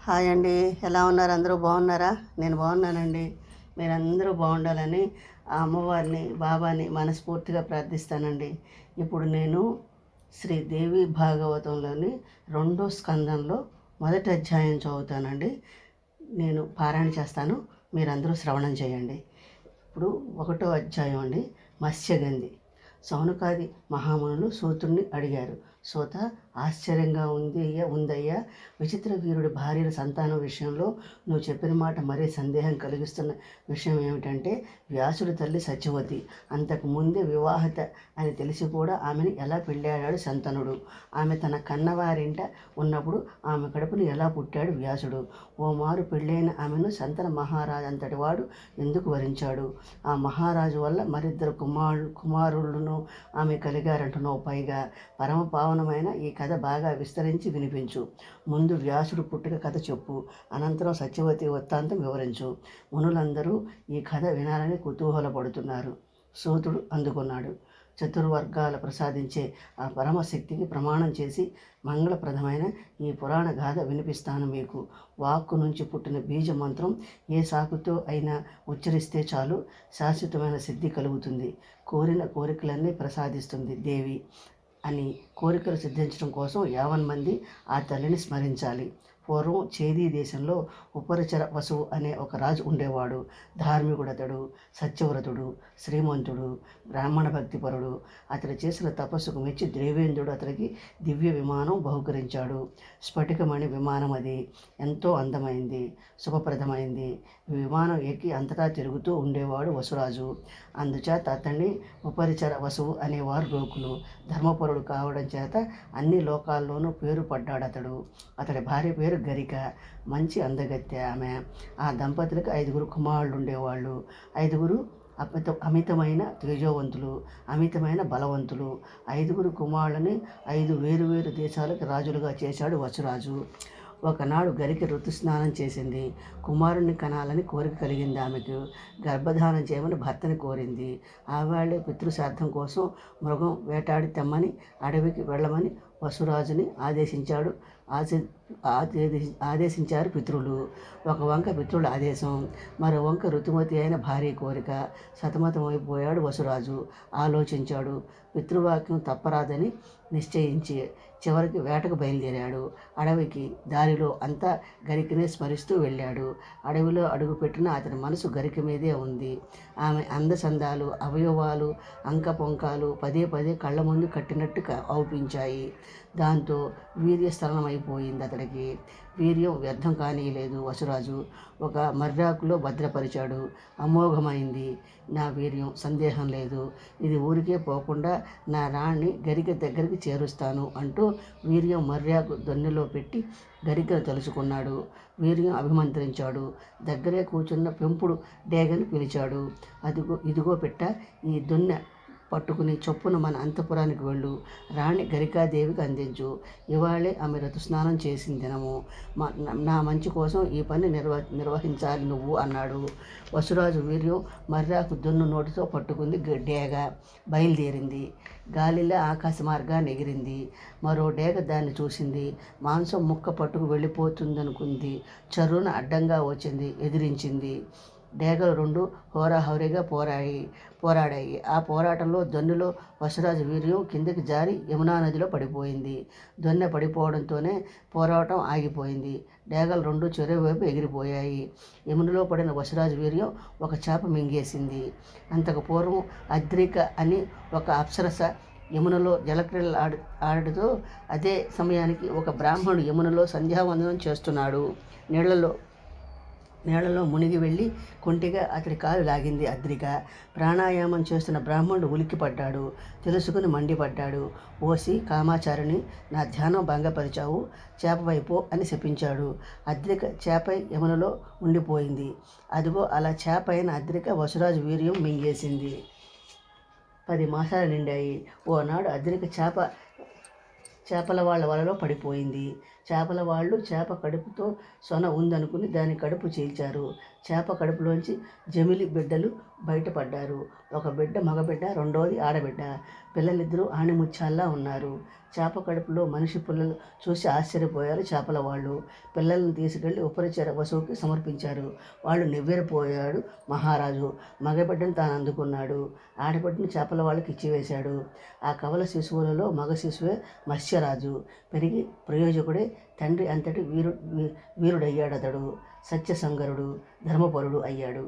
Hi అండి. ఎలా ఉన్నారు? అందరూ బాగున్నారా? నేను బాగున్నానండి. మీరందరూ బాగుండాలని ఆ అమ్మవారిని, బాబాని మనస్ఫూర్తిగా ప్రార్థిస్తానండి. ఇప్పుడు నేను శ్రీదేవి భాగవతంలోని 2వ స్కందంలో మొదటి అధ్యాయం చదువుతానండి. నేను పారాయణ చేస్తాను, మీరందరూ శ్రవణం చేయండి. ఇప్పుడు 1వ అధ్యాయం అండి. మత్స్యగంధి. సౌనకాది మహామునులు సూతుడిని అడిగారు. సూత, ఆశ్చర్యంగా ఉందయ్యా. విచిత్ర వీరుడి భార్యల సంతానం విషయంలో నువ్వు చెప్పిన మాట మరీ సందేహం కలిగిస్తున్న విషయం ఏమిటంటే, వ్యాసుడి తల్లి సత్యవతి అంతకు ముందే వివాహత అని తెలిసి కూడా ఆమెను ఎలా పెళ్ళాడాడు శంతనుడు? ఆమె తన కన్నవారింట ఉన్నప్పుడు ఆమె కడుపును ఎలా పుట్టాడు వ్యాసుడు? ఓ మారు పెళ్ళైన ఆమెను శంతన మహారాజు అంతటి వాడు ఎందుకు వరించాడు? ఆ మహారాజు వల్ల మరిద్దరు కుమారులను ఆమె కలిగారంటున్నావు. పైగా పరమ పావనమైన ఈ కథ బాగా విస్తరించి వినిపించు. ముందు వ్యాసుడు పుట్టుక కథ చెప్పు, అనంతరం సత్యవతి వృత్తాంతం వివరించు. మునులందరూ ఈ కథ వినాలని కుతూహలపడుతున్నారు. సూతుడు అందుకున్నాడు. చతుర్వర్గాల ప్రసాదించే ఆ పరమశక్తికి ప్రమాణం చేసి మంగళప్రదమైన ఈ పురాణ గాథ వినిపిస్తాను మీకు. వాక్కు నుంచి పుట్టిన బీజ మంత్రం ఏ సాకుతో అయినా ఉచ్చరిస్తే చాలు శాశ్వతమైన సిద్ధి కలుగుతుంది. కోరిన కోరికలన్నీ ప్రసాదిస్తుంది దేవి అని కోరికలు సిద్ధించడం కోసం 50 మంది ఆ తల్లిని స్మరించాలి. పూర్వం చేదీ దేశంలో ఉపరిచర వసువు అనే ఒక రాజు ఉండేవాడు. ధార్మికుడతడు, సత్యవ్రతుడు, శ్రీమంతుడు, బ్రాహ్మణ భక్తిపరుడు. అతడు చేసిన తపస్సుకు మెచ్చి దేవేంద్రుడు అతడికి దివ్య విమానం బహుకరించాడు. స్ఫటికమణి విమానం అది. ఎంతో అందమైంది, శుభప్రదమైంది. ఈ విమానం ఎక్కి అంతటా తిరుగుతూ ఉండేవాడు వసురాజు. అందుచేత అతన్ని ఉపరిచర వసువు అనేవారు లోకులు. ధర్మపరుడు కావడం చేత అన్ని లోకాల్లోనూ పేరు పడ్డాడతడు. అతడి భార్య పేరు గరిక. మంచి అందగత్తె ఆమె. ఆ దంపతులకు 5 కుమారులు ఉండేవాళ్ళు. 5 అమితమైన తేజోవంతులు, అమితమైన బలవంతులు. 5 కుమారులని 5 వేరు దేశాలకు రాజులుగా చేశాడు వసురాజు. ఒకనాడు గరిక ఋతుస్నానం చేసింది. కుమారుణ్ణి కనాలని కోరిక కలిగింది ఆమెకు. గర్భధానం చేయమని భర్తని కోరింది. ఆవాళ్లే పితృశ్రాద్ధం కోసం మృగం వేటాడి తెమ్మని అడవికి వెళ్ళమని వసురాజుని ఆదేశించారు పితృలు. ఒక వంక పితృల ఆదేశం, మరో వంక ఋతుమతి అయిన భార్య కోరిక. సతమతమైపోయాడు వసురాజు. ఆలోచించాడు. పితృవాక్యం తప్పరాదని నిశ్చయించి చివరికి వేటకు బయలుదేరాడు. అడవికి దారిలో అంతా గరికనే స్మరిస్తూ వెళ్ళాడు. అడవిలో అడుగుపెట్టిన అతని మనసు గరిక మీదే ఉంది. ఆమె అందచందాలు, అవయవాలు, అంకపొంకాలు పదే కళ్ళ ముందు కట్టినట్టు అవుపించాయి. దాంతో వీర్యస్థలనమైపోయింది అతడికి. వీర్యం వ్యర్థం కానీయలేదు వసురాజు. ఒక మర్రాకులో భద్రపరిచాడు. అమోఘమైంది నా వీర్యం, సందేహం లేదు. ఇది ఊరికే పోకుండా నా రాణి గరిక దగ్గరికి చేరుస్తాను అంటూ వీర్యం మర్యాకు దొన్నెలో పెట్టి గరికను తలుచుకున్నాడు. వీర్యం అభిమంత్రించాడు. దగ్గరే కూర్చున్న పెంపుడు డేగని పిలిచాడు. ఇదిగో పెట్ట, ఈ దొన్నె పట్టుకుని చొప్పున మన అంతఃపురానికి వెళ్ళు. రాణి గరికాదేవికి అందించు. ఇవాళే ఆమె ఋతుస్నానం చేసిన దినము. నా మంచి కోసం ఈ పని నిర్వహించాలి నువ్వు అన్నాడు. వసురాజు వీర్యం మర్రాకు దొన్ను నోటితో పట్టుకుంది. డేగ బయలుదేరింది. గాలిలో ఆకాశ మార్గాన్ని ఎగిరింది. మరో డేగ దాన్ని చూసింది. మాంసం ముక్క పట్టుకు వెళ్ళిపోతుందనుకుంది. చర్రున అడ్డంగా వచ్చింది, ఎదిరించింది. డేగలు 2 హోరాహోరీగా పోరాడాయి. ఆ పోరాటంలో దొన్నెలో వసురాజు వీర్యం కిందకి జారి యమునా నదిలో పడిపోయింది. దొన్నె పడిపోవడంతోనే పోరాటం ఆగిపోయింది. డేగలు 2 చెరువు వైపు ఎగిరిపోయాయి. యమునలో పడిన వసురాజు వీర్యం ఒక చేప మింగేసింది. అంతకు పూర్వం అద్రిక అని ఒక అప్సరస యమునలో జలక్రీడలు ఆడుతూ అదే సమయానికి ఒక బ్రాహ్మణుడు యమునలో సంధ్యావందనం చేస్తున్నాడు. నీళ్లలో మునిగి వెళ్ళి కొంటిగా అతడి కాలు లాగింది అద్రిక. ప్రాణాయామం చేస్తున్న బ్రాహ్మణుడు ఉలిక్కిపడ్డాడు. తెలుసుకుని మండిపడ్డాడు. ఓసి కామాచారిని, నా ధ్యానం భంగపరిచావు, చేపవైపో అని శపించాడు. అద్రిక చేపై యమునలో ఉండిపోయింది. అదిగో అలా చేప అయిన అద్రిక వసురాజు వీర్యం మింగేసింది. 10 మాసాలు నిండాయి. ఓనాడు అద్రిక చేపల వాళ్ళ వలలో పడిపోయింది. చేపల వాళ్ళు చేప కడుపుతో సొన ఉందనుకుని దాని కడుపు చీల్చారు. చేప కడుపులోంచి జమిలి బిడ్డలు బయటపడ్డారు. ఒక బిడ్డ మగబిడ్డ, రెండోది ఆడబిడ్డ. పిల్లలిద్దరూ ఆణిముత్యాల్లా ఉన్నారు. చేప కడుపులో మనిషి పిల్లలు చూసి ఆశ్చర్యపోయారు చేపల వాళ్ళు. పిల్లలను తీసుకెళ్లి ఉపరిచర వసువుకి సమర్పించారు. వాళ్ళు నివ్వెరపోయాడు మహారాజు. మగబిడ్డను తాను అందుకున్నాడు. ఆడబిడ్డను చేపల వాళ్ళకి ఇచ్చివేశాడు. ఆ కవల శిశువులలో మగ శిశువే మత్స్యరాజు. పెరిగి ప్రయోజకుడే, తండ్రి అంతటి వీరుడయ్యాడు. అతడు సత్యసంగరుడు, ధర్మపరుడు అయ్యాడు.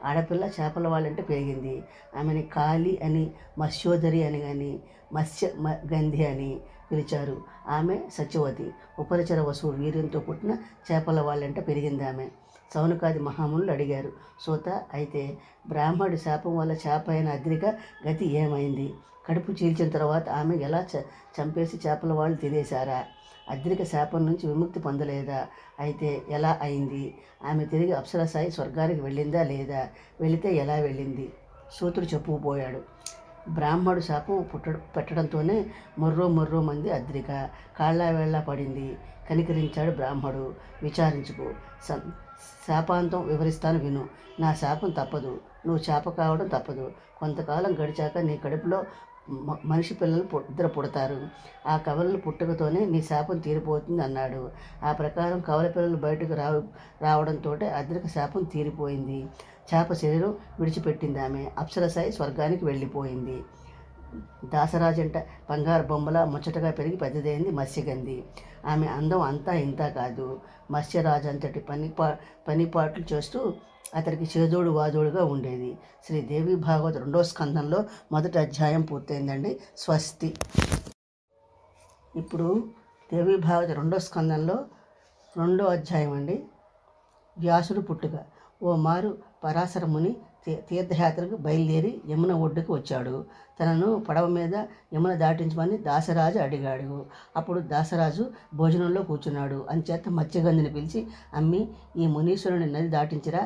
ఆడపిల్ల చేపల వాళ్ళంటే పెరిగింది. ఆమెని కాళి అని, మత్స్యోదరి అని కానీ మత్స్య గంధి అని పిలిచారు. ఆమె సత్యవతి. ఉపరిచర వసువు వీర్యంతో పుట్టిన చేపల వాళ్ళంటే పెరిగింది ఆమె. సౌనకాది మహామునులు అడిగారు, సూత, అయితే బ్రాహ్మడి శాపం వల్ల చేప అయిన అద్రిక గతి ఏమైంది? కడుపు చీల్చిన తర్వాత ఆమె ఎలా చంపేసి చేపల వాళ్ళు తినేశారా? అద్రిక శాపం నుంచి విముక్తి పొందలేదా? అయితే ఎలా అయింది? ఆమె తిరిగి అప్సరసాయి స్వర్గానికి వెళ్ళిందా లేదా? వెళితే ఎలా వెళ్ళింది? సూతుడు చెప్పుకుపోయాడు. బ్రాహ్మడు శాపం పెట్టడంతోనే మొర్రో మంది అద్రిక కాళ్ళ వేళ్ళ పడింది. కనికరించాడు బ్రాహ్మడు. విచారించుకో, శాపాంతం వివరిస్తాను విను. నా శాపం తప్పదు, నువ్వు చేప కావడం తప్పదు. కొంతకాలం గడిచాక నీ కడుపులో మనిషి పిల్లలు ఇద్దరు పుడతారు. ఆ కవలలు పుట్టుకతోనే నీ శాపం తీరిపోతుంది అన్నాడు. ఆ ప్రకారం కవల పిల్లలు బయటకు రావడంతో అద్రిక శాపం తీరిపోయింది. చేప శరీరం విడిచిపెట్టింది. ఆమె అప్సరసాయి స్వర్గానికి వెళ్ళిపోయింది. దాసరాజంట బంగారు బొమ్మల ముచ్చటగా పెరిగి పెద్దదైంది మత్స్యగంధి. ఆమె అందం అంతా ఇంతా కాదు. మత్స్యరాజు అంతటి పనిపాట్లు చేస్తూ అతడికి చేదోడు వాదోడుగా ఉండేది. శ్రీ దేవి భాగవత 2వ స్కందంలో మొదటి అధ్యాయం పూర్తయిందండి. స్వస్తి. ఇప్పుడు దేవి భాగవత 2వ స్కందంలో 2వ అధ్యాయం అండి. వ్యాసుడు పుట్టుక. ఓ మారు పరాశర ముని తీర్థయాత్రకు బయలుదేరి యమున ఒడ్డుకు వచ్చాడు. తనను పడవ మీద యమున దాటించమని దాసరాజు అడిగాడు. అప్పుడు దాసరాజు భోజనంలో కూర్చున్నాడు. అంచేత మత్స్యగంధిని పిలిచి, అమ్మి, ఈ మునీశ్వరుని నది దాటించిరా,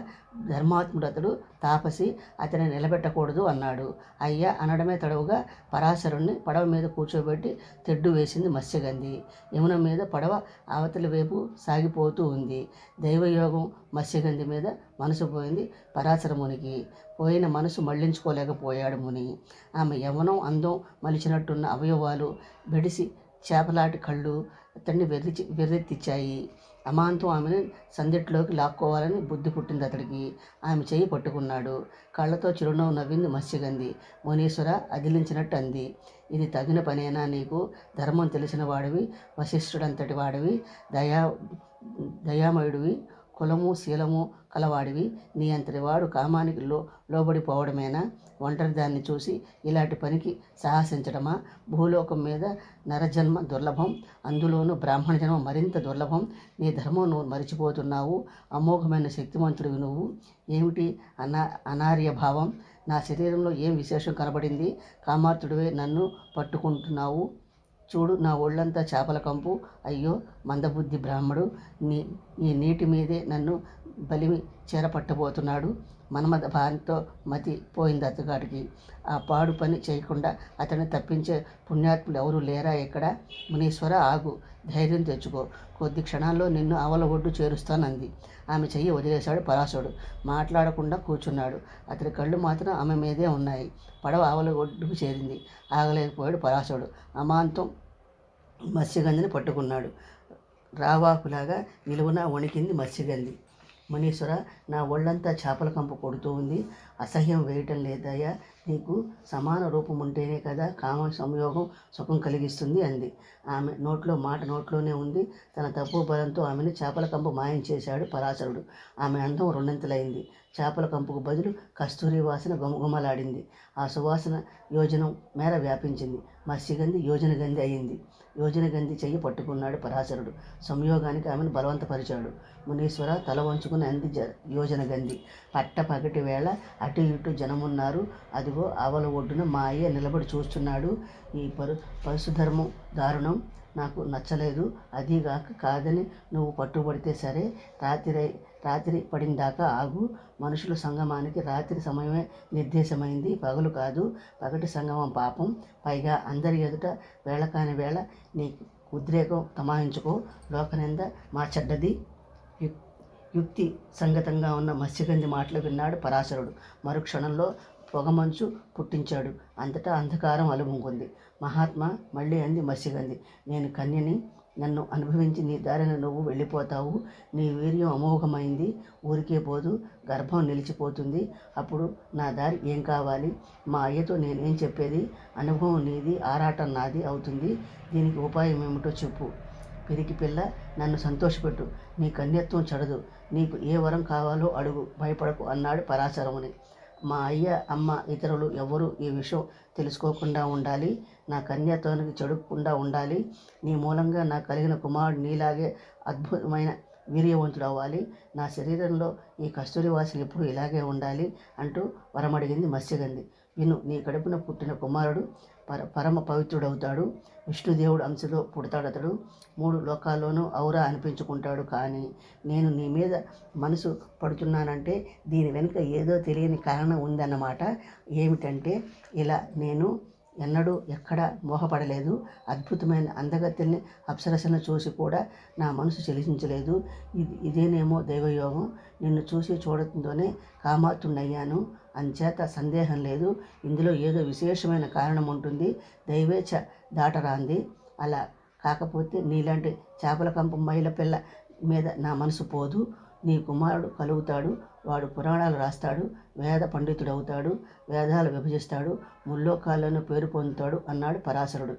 ధర్మాత్ముడు అతడు, తాపసి, అతని నిలబెట్టకూడదు అన్నాడు. అయ్యా అనడమే తడవుగా పరాశరుణ్ణి పడవ మీద కూర్చోబెట్టి తెడ్డు వేసింది మత్స్యగంధి. యమున మీద పడవ అవతలి వైపు సాగిపోతూ ఉంది. దైవయోగం మత్స్యగంధి మీద మనసు పోయింది పరాశర మునికి. పోయిన మనసు మళ్లించుకోలేకపోయాడు ముని. ఆమె యవ్వనం, అందం మలిచినట్టున్న అవయవాలు, బెడిసి చేపలాటి కళ్ళు అతన్ని వెర్రెత్తిచ్చాయి. అమాంతం ఆమెను సందిట్లోకి లాక్కోవాలని బుద్ధి పుట్టింది అతడికి. ఆమె చెయ్యి పట్టుకున్నాడు. కళ్ళతో చిరునవ్వు నవ్వింది మత్స్యగంధి. మునీశ్వర అదిలించినట్టు అంది, ఇది తగిన పనేనా నీకు? ధర్మం తెలిసిన వాడివి, వశిష్ఠుడంతటి వాడివి, దయామయుడివి, కులము శీలము కలవాడివి, నీ అంతటి వాడు కామానికి లోబడిపోవడమేనా? ఒంటరి దాన్ని చూసి ఇలాంటి పనికి సాహసించడమా? భూలోకం మీద నరజన్మ దుర్లభం, అందులోనూ బ్రాహ్మణ జన్మ మరింత దుర్లభం. నీ ధర్మం నువ్వు మరిచిపోతున్నావు. అమోఘమైన శక్తిమంతుడివి నువ్వు. ఏమిటి అనార్య భావం? నా శరీరంలో ఏం విశేషం కనబడింది? కామార్తుడివే నన్ను పట్టుకుంటున్నావు. చూడు, నా ఒళ్ళంతా చేపల కంపు. అయ్యో మందబుద్ధి బ్రాహ్మడు, ఈ నీటి మీదే నన్ను బలిమి చేరపట్టబోతున్నాడు. మన్మథ భారంతో మతి పోయింది అతగాడికి. ఆ పాడు పని చేయకుండా అతన్ని తప్పించే పుణ్యాత్ములు ఎవరూ లేరా ఇక్కడ? మునీశ్వర, ఆగు, ధైర్యం తెచ్చుకో, కొద్ది క్షణాల్లో నిన్ను అవల ఒడ్డు చేరుస్తానంది. ఆమె చెయ్యి వదిలేశాడు పరాశరుడు. మాట్లాడకుండా కూర్చున్నాడు. అతడి కళ్ళు మాత్రం ఆమె మీదే ఉన్నాయి. పడవ ఆవల ఒడ్డుకు చేరింది. ఆగలేకపోయాడు పరాశరుడు. అమాంతం మత్స్యగంధిని పట్టుకున్నాడు. రావాకులాగా నిలువున వణికింది మత్స్యగంధి. మునీశ్వర, నా ఒళ్ళంతా చేపల కంపు కొడుతూ ఉంది. అసహ్యం వేయటం లేదయ్యా. నీకు సమాన రూపం ఉంటేనే కదా కామ సంయోగం సుఖం కలిగిస్తుంది అంది. ఆమె మాట నోట్లోనే ఉంది. తన తప్పు బలంతో ఆమెను చేపల కంపు మాయం చేశాడు పరాశరుడు. ఆమె అందం రెండింతలైంది. చేపల కంపుకు బదులు కస్తూరి వాసన గుమగుమలాడింది. ఆ సువాసన యోజనం మేర వ్యాపించింది. మత్స్యగంధి యోజనగంధి అయింది. యోజనగంధి చెయ్యి పట్టుకున్నాడు పరాశరుడు. సంయోగానికి ఆమెను బలవంతపరిచాడు. మునీశ్వర, తల వంచుకుని అంది యోజనగంధి. పగటి వేళ అటు ఇటు జనమున్నారు. అదిగో ఆవల ఒడ్డున మా అయ్య నిలబడి చూస్తున్నాడు. ఈ పరుశుధర్మం దారుణం నాకు నచ్చలేదు. అదీగాక కాదని నువ్వు పట్టుబడితే సరే, రాత్రి పడిందాకా ఆగు. మనుషుల సంగమానికి రాత్రి సమయమే నిర్దేశమైంది, పగలు కాదు. పగటి సంగమం పాపం. పైగా అందరి ఎదుట వేళకాని వేళ నీ ఉద్రేకం తమాయించుకో. లోకనింద మా చెడ్డది. యుక్తి సంగతంగా ఉన్న మత్స్యగంధి మాటలు విన్నాడు పరాశరుడు. మరుక్షణంలో పొగమంచు పుట్టించాడు. అంతటా అంధకారం అలుముకుంది. మహాత్మా మళ్ళీ అంది మసిగంది, నేను కన్యని, నన్ను అనుభవించి నీ దారిన నువ్వు వెళ్ళిపోతావు. నీ వీర్యం అమోఘమైంది, ఊరికే పోదు, గర్భం నిలిచిపోతుంది. అప్పుడు నా దారి ఏం కావాలి? మా అయ్యతో నేనేం చెప్పేది? అనుభవం నీది, ఆరాటం నాది అవుతుంది. దీనికి ఉపాయం ఏమిటో చెప్పు. పిరికి పిల్ల, నన్ను సంతోషపెట్టు. నీ కన్యత్వం చెడదు. నీకు ఏ వరం కావాలో అడుగు, భయపడకు అన్నాడు పరాశరముని. మా అయ్య, అమ్మ, ఇతరులు ఎవ్వరూ ఈ విషయం తెలుసుకోకుండా ఉండాలి. నా కన్యత్వానికి చెడకుండా ఉండాలి. నీ మూలంగా నాకు కలిగిన కుమారుడు నీలాగే అద్భుతమైన వీర్యవంతుడు అవ్వాలి. నా శరీరంలో ఈ కస్తూరి వాసన ఎప్పుడు ఇలాగే ఉండాలి అంటూ వరమడిగింది మత్స్యగంధి. విను, నీ కడుపున పుట్టిన కుమారుడు పరమ పవిత్రుడవుతాడు. విష్ణుదేవుడు అంశలో పుడతాడతడు. 3 లోకాల్లోనూ ఔరా అనిపించుకుంటాడు. కానీ నేను నీ మీద మనసు పడుతున్నానంటే దీని వెనుక ఏదో తెలియని కారణం ఉందన్నమాట. ఏమిటంటే, ఇలా నేను ఎన్నడూ ఎక్కడా మోహపడలేదు. అద్భుతమైన అందగత్తెల్ని, అప్సరసలను చూసి కూడా నా మనసు చెలించలేదు. ఇదేనేమో దైవయోగం. నిన్ను చూసి చూడటంతోనే కామాతున్నయ్యాను. అంచేత సందేహం లేదు, ఇందులో ఏదో విశేషమైన కారణం ఉంటుంది. దైవేచ్ఛ దాటరాంది. అలా కాకపోతే నీలాంటి చేపల కంప మైల పిల్ల మీద నా మనసు పోదు. నీ కుమారుడు కలుగుతాడు. వాడు పురాణాలు రాస్తాడు, వేద పండితుడవుతాడు, వేదాలు విభజిస్తాడు, ముల్లోకాలను పేరు పొందుతాడు అన్నాడు పరాశరుడు.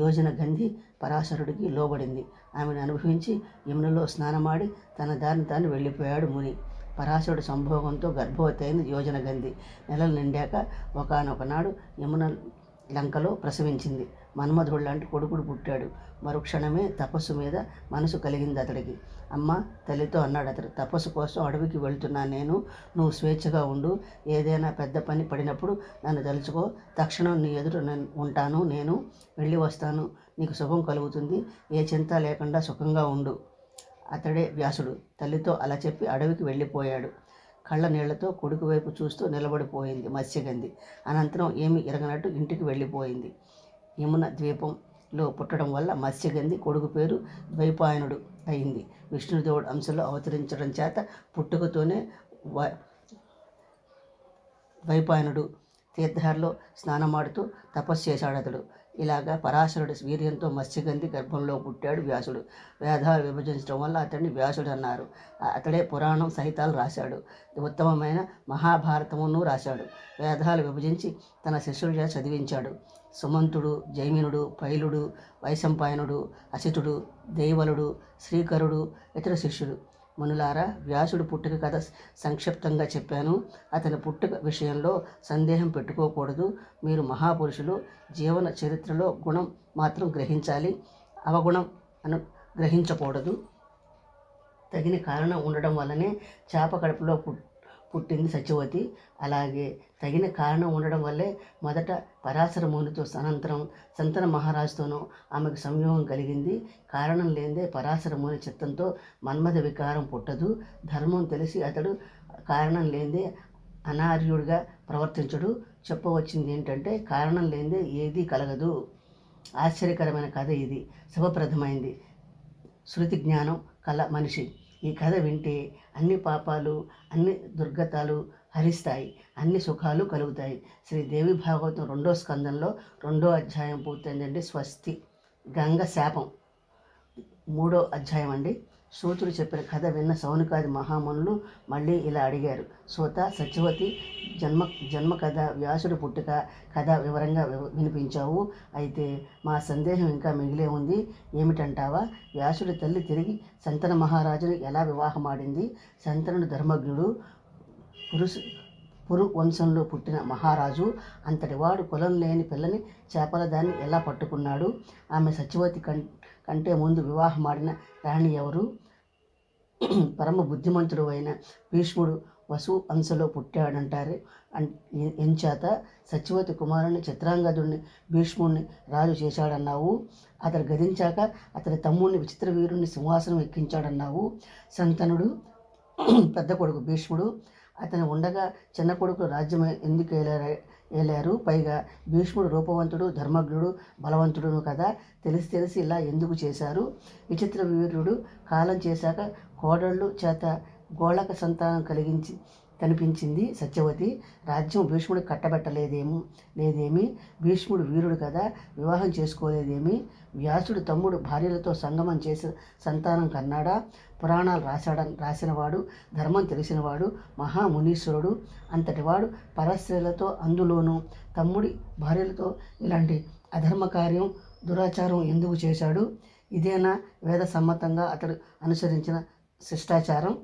యోజన గంధి పరాశరుడికి లోబడింది. ఆమెను అనుభవించి యమునలో స్నానమాడి తన దారిని తాను వెళ్ళిపోయాడు ముని. పరాశరుడు సంభోగంతో గర్భవతి అయింది యోజన గంధి. నెలలు నిండాక ఒకానొకనాడు యమున లంకలో ప్రసవించింది. మన్మధుడు లాంటి కొడుకుడు పుట్టాడు. మరుక్షణమే తపస్సు మీద మనసు కలిగింది అతడికి. అమ్మ, తల్లితో అన్నాడు అతడు, తపస్సు కోసం అడవికి వెళ్తున్నాను నేను. నువ్వు స్వేచ్ఛగా ఉండు. ఏదైనా పెద్ద పని పడినప్పుడు నన్ను తలుచుకో. తక్షణం నీ ఎదుట ఉంటాను. నేను వెళ్ళి వస్తాను. నీకు శుభం కలుగుతుంది. ఏ చింత లేకుండా సుఖంగా ఉండు. అతడే వ్యాసుడు. తల్లితో అలా చెప్పి అడవికి వెళ్ళిపోయాడు. కళ్ళ నీళ్లతో కొడుకు వైపు చూస్తూ నిలబడిపోయింది మత్స్యగంధి. అనంతరం ఏమీ ఎరగనట్టు ఇంటికి వెళ్ళిపోయింది. యమున ద్వీపంలో పుట్టడం వల్ల మత్స్యగంధి కొడుకు పేరు ద్వైపాయనుడు అయింది. విష్ణుదేవుడు అంశలో అవతరించడం చేత పుట్టుకతోనే ద్వైపాయనుడు తీర్థాల్లో స్నానమాడుతూ తపస్సు చేశాడు అతడు. ఇలాగా పరాశరుడి వీర్యంతో మత్స్యగంధి గర్భంలో పుట్టాడు వ్యాసుడు. వేదాలు విభజించడం వల్ల అతడిని వ్యాసుడు అన్నారు. అతడే పురాణం సహితాలు రాశాడు. ఉత్తమమైన మహాభారతమును రాశాడు. వేదాలు విభజించి తన శిష్యుడిగా చదివించాడు. సుమంతుడు, జైమినుడు, పైలుడు, వైశంపాయనుడు, అసితుడు, దేవలుడు, శ్రీకరుడు ఇతర శిష్యుడు. మునులారా, వ్యాసుడు పుట్టుక కథ సంక్షిప్తంగా చెప్పాను. అతని పుట్టుక విషయంలో సందేహం పెట్టుకోకూడదు. మీరు మహాపురుషులు. జీవన చరిత్రలో గుణం మాత్రం గ్రహించాలి, అవగుణం గ్రహించకూడదు. తగిన కారణం ఉండడం వల్లనే చేప కడుపులో పుట్టింది సత్యవతి. అలాగే తగిన కారణం ఉండడం వల్లే మొదట పరాశర మునితో, అనంతరం సంతన మహారాజుతోనూ ఆమెకు సంయోగం కలిగింది. కారణం లేదే పరాశర ముని చిత్తంతో మన్మథ వికారం పుట్టదు. ధర్మం తెలిసి అతడు కారణం లేదే అనార్యుడిగా ప్రవర్తించడు. చెప్పవచ్చింది ఏంటంటే, కారణం లేదే ఏదీ కలగదు. ఆశ్చర్యకరమైన కథ ఇది. శుభప్రదమైంది. శృతి జ్ఞానం కల మనిషి ఈ కథ వింటే అన్ని పాపాలు, అన్ని దుర్గతాలు హరిస్తాయి, అన్ని సుఖాలు కలుగుతాయి. శ్రీదేవి భాగవతం 2వ స్కందంలో 2వ అధ్యాయం పూర్తయిందండి. స్వస్తి. గంగ శాపం 3వ అధ్యాయం అండి. సూతుడు చెప్పిన కథ విన్న సౌనికాది మహామునులు మళ్ళీ ఇలా అడిగారు. సూత, సత్యవతి జన్మ కథ, వ్యాసుడు పుట్టుక కథ వివరంగా వినిపించావు. అయితే మా సందేహం ఇంకా మిగిలే ఉంది. ఏమిటంటావా? వ్యాసుడి తల్లి తిరిగి సంతన మహారాజుని ఎలా వివాహమాడింది? సంతనుడు ధర్మజ్ఞుడు, పురు వంశంలో పుట్టిన మహారాజు. అంతటివాడు కులం లేని పిల్లని చేపల దాన్ని ఎలా పట్టుకున్నాడు? ఆమె సత్యవతి కంటే ముందు వివాహమాడిన రాణి ఎవరు? పరమ బుద్ధిమంతుడు అయిన భీష్ముడు వసు అంశలో పుట్టాడంటారు. ఎంచేత సత్యవతి కుమారుని చిత్రాంగదుడిని భీష్ముడిని రాజు చేశాడన్నావు. అతడు గదించాక అతడి తమ్ముడిని విచిత్ర వీరుణ్ణి సింహాసనం ఎక్కించాడన్నావు. సంతనుడు పెద్ద కొడుకు భీష్ముడు. అతను ఉండగా చిన్న కొడుకు రాజ్యం ఎందుకు ఏలారు? పైగా భీష్ముడు రూపవంతుడు, ధర్మజ్ఞుడు, బలవంతుడును కదా. తెలిసి ఇలా ఎందుకు చేశారు? విచిత్ర వీరుడు కాలం చేశాక కోడళ్ళు చేత గోళక సంతానం కనిపించింది సత్యవతి. రాజ్యం భీష్ముడు లేదేమి, భీష్ముడు వీరుడు కదా, వివాహం చేసుకోలేదేమి, వ్యాసుడు తమ్ముడు భార్యలతో సంగమం చేసి సంతానం కన్నాడా, పురాణాలు రాసినవాడు, ధర్మం తెలిసినవాడు, మహామునీశ్వరుడు, అంతటివాడు పరస్త్రీలతో, అందులోనూ తమ్ముడి భార్యలతో ఇలాంటి అధర్మ కార్యం, దురాచారం ఎందుకు చేశాడు? ఇదేనా వేద సమ్మతంగా అతడు అనుసరించిన శిష్టాచారం?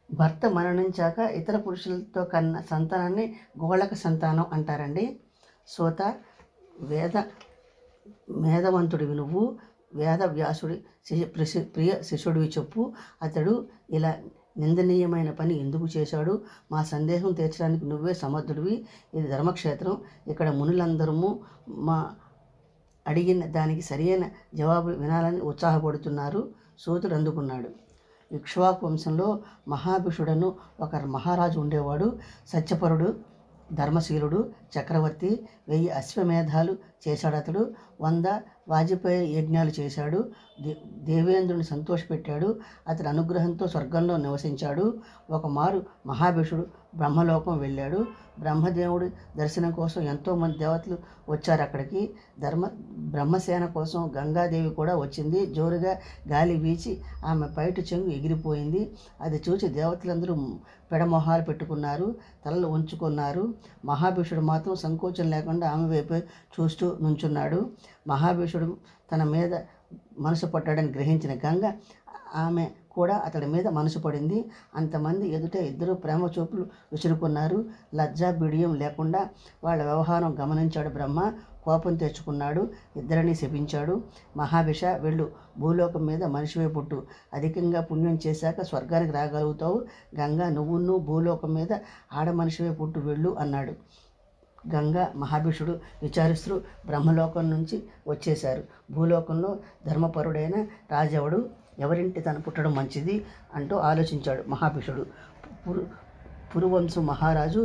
భర్త మరణించాక ఇతర పురుషులతో కన్న సంతానాన్ని గోళక సంతానం అంటారండి. సోత, మేధవంతుడివి నువ్వు, వేద వ్యాసుడి ప్రియ శిష్యుడివి చెప్పు. అతడు ఇలా నిందనీయమైన పని ఎందుకు చేశాడు? మా సందేహం తీర్చడానికి నువ్వే సమర్థుడివి. ఇది ధర్మక్షేత్రం, ఇక్కడ మునులందరూ మా అడిగిన దానికి సరైన జవాబులు వినాలని ఉత్సాహపడుతున్నారు. సూతుడు అందుకున్నాడు. ఇక్ష్వాకు వంశంలో మహాభిషుడను ఒక మహారాజు ఉండేవాడు. సత్యపరుడు, ధర్మశీలుడు, చక్రవర్తి. 1000 అశ్వమేధాలు చేశాడు అతడు. 100 వాజపేయ యజ్ఞాలు చేశాడు. దేవేంద్రుని సంతోషపెట్టాడు. అతడి అనుగ్రహంతో స్వర్గంలో నివసించాడు. ఒకమారు మహాభిషుడు బ్రహ్మలోకం వెళ్ళాడు. బ్రహ్మదేవుడి దర్శనం కోసం ఎంతోమంది దేవతలు వచ్చారు అక్కడికి. బ్రహ్మసేన కోసం గంగాదేవి కూడా వచ్చింది. జోరుగా గాలి వీచి ఆమె పైట చెంగు ఎగిరిపోయింది. అది చూసి దేవతలందరూ పెడమొహాలు పెట్టుకున్నారు, తలలు ఉంచుకున్నారు. మహాభిషుడు మాత్రం సంకోచం లేకుండా ఆమె వైపే చూస్తూ నుంచున్నాడు. మహాభిషుడు తన మీద మనసు పట్టాడని గ్రహించిన గంగ ఆమె కూడా అతడి మీద మనసు పడింది. అంతమంది ఎదుట ఇద్దరు ప్రేమ చూపులు విసురుకున్నారు. లజ్జా బిడియం లేకుండా వాళ్ళ వ్యవహారం గమనించాడు బ్రహ్మ. కోపం తెచ్చుకున్నాడు. ఇద్దరిని శపించాడు. మహాభిష, వెళ్ళు, భూలోకం మీద మనిషివే పుట్టు. అధికంగా పుణ్యం చేశాక స్వర్గానికి రాగలుగుతావు. గంగా, నువ్వును భూలోకం మీద ఆడ మనిషివే పుట్టు, వెళ్ళు అన్నాడు. గంగా, మహాభిషుడు విచారిస్తూ బ్రహ్మలోకం నుంచి వచ్చేశారు. భూలోకంలో ధర్మపరుడైన రాజెవడు, ఎవరింటి తను పుట్టడం మంచిది అంటూ ఆలోచించాడు మహాభిషుడు. పురువంశం మహారాజు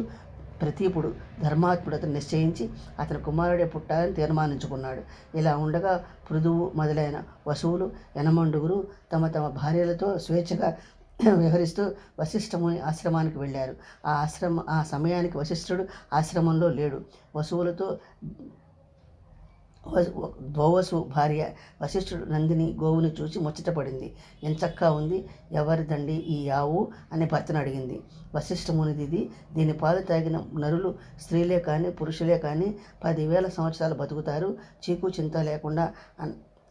ప్రతీపుడు ధర్మాత్ముడు అతను నిశ్చయించి అతని కుమారుడే పుట్టాలని తీర్మానించుకున్నాడు. ఇలా ఉండగా పృథువు మొదలైన వసువులు, యనమండుగురు తమ తమ భార్యలతో స్వేచ్ఛగా వ్యవహరిస్తూ వశిష్ఠముని ఆశ్రమానికి వెళ్ళారు. ఆ సమయానికి వశిష్ఠుడు ఆశ్రమంలో లేడు. వసువులతో ద్వౌవసు భార్య వశిష్ఠుడు నందిని గోవుని చూసి ముచ్చటపడింది. ఎంచక్కా ఉంది, ఎవరిదండి ఈ ఆవు అని భర్తను అడిగింది. వశిష్ఠమునిది. దీని పాలు తాగిన నరులు స్త్రీలే కానీ పురుషులే కానీ 10,000 సంవత్సరాలు బతుకుతారు. చీకు చింత లేకుండా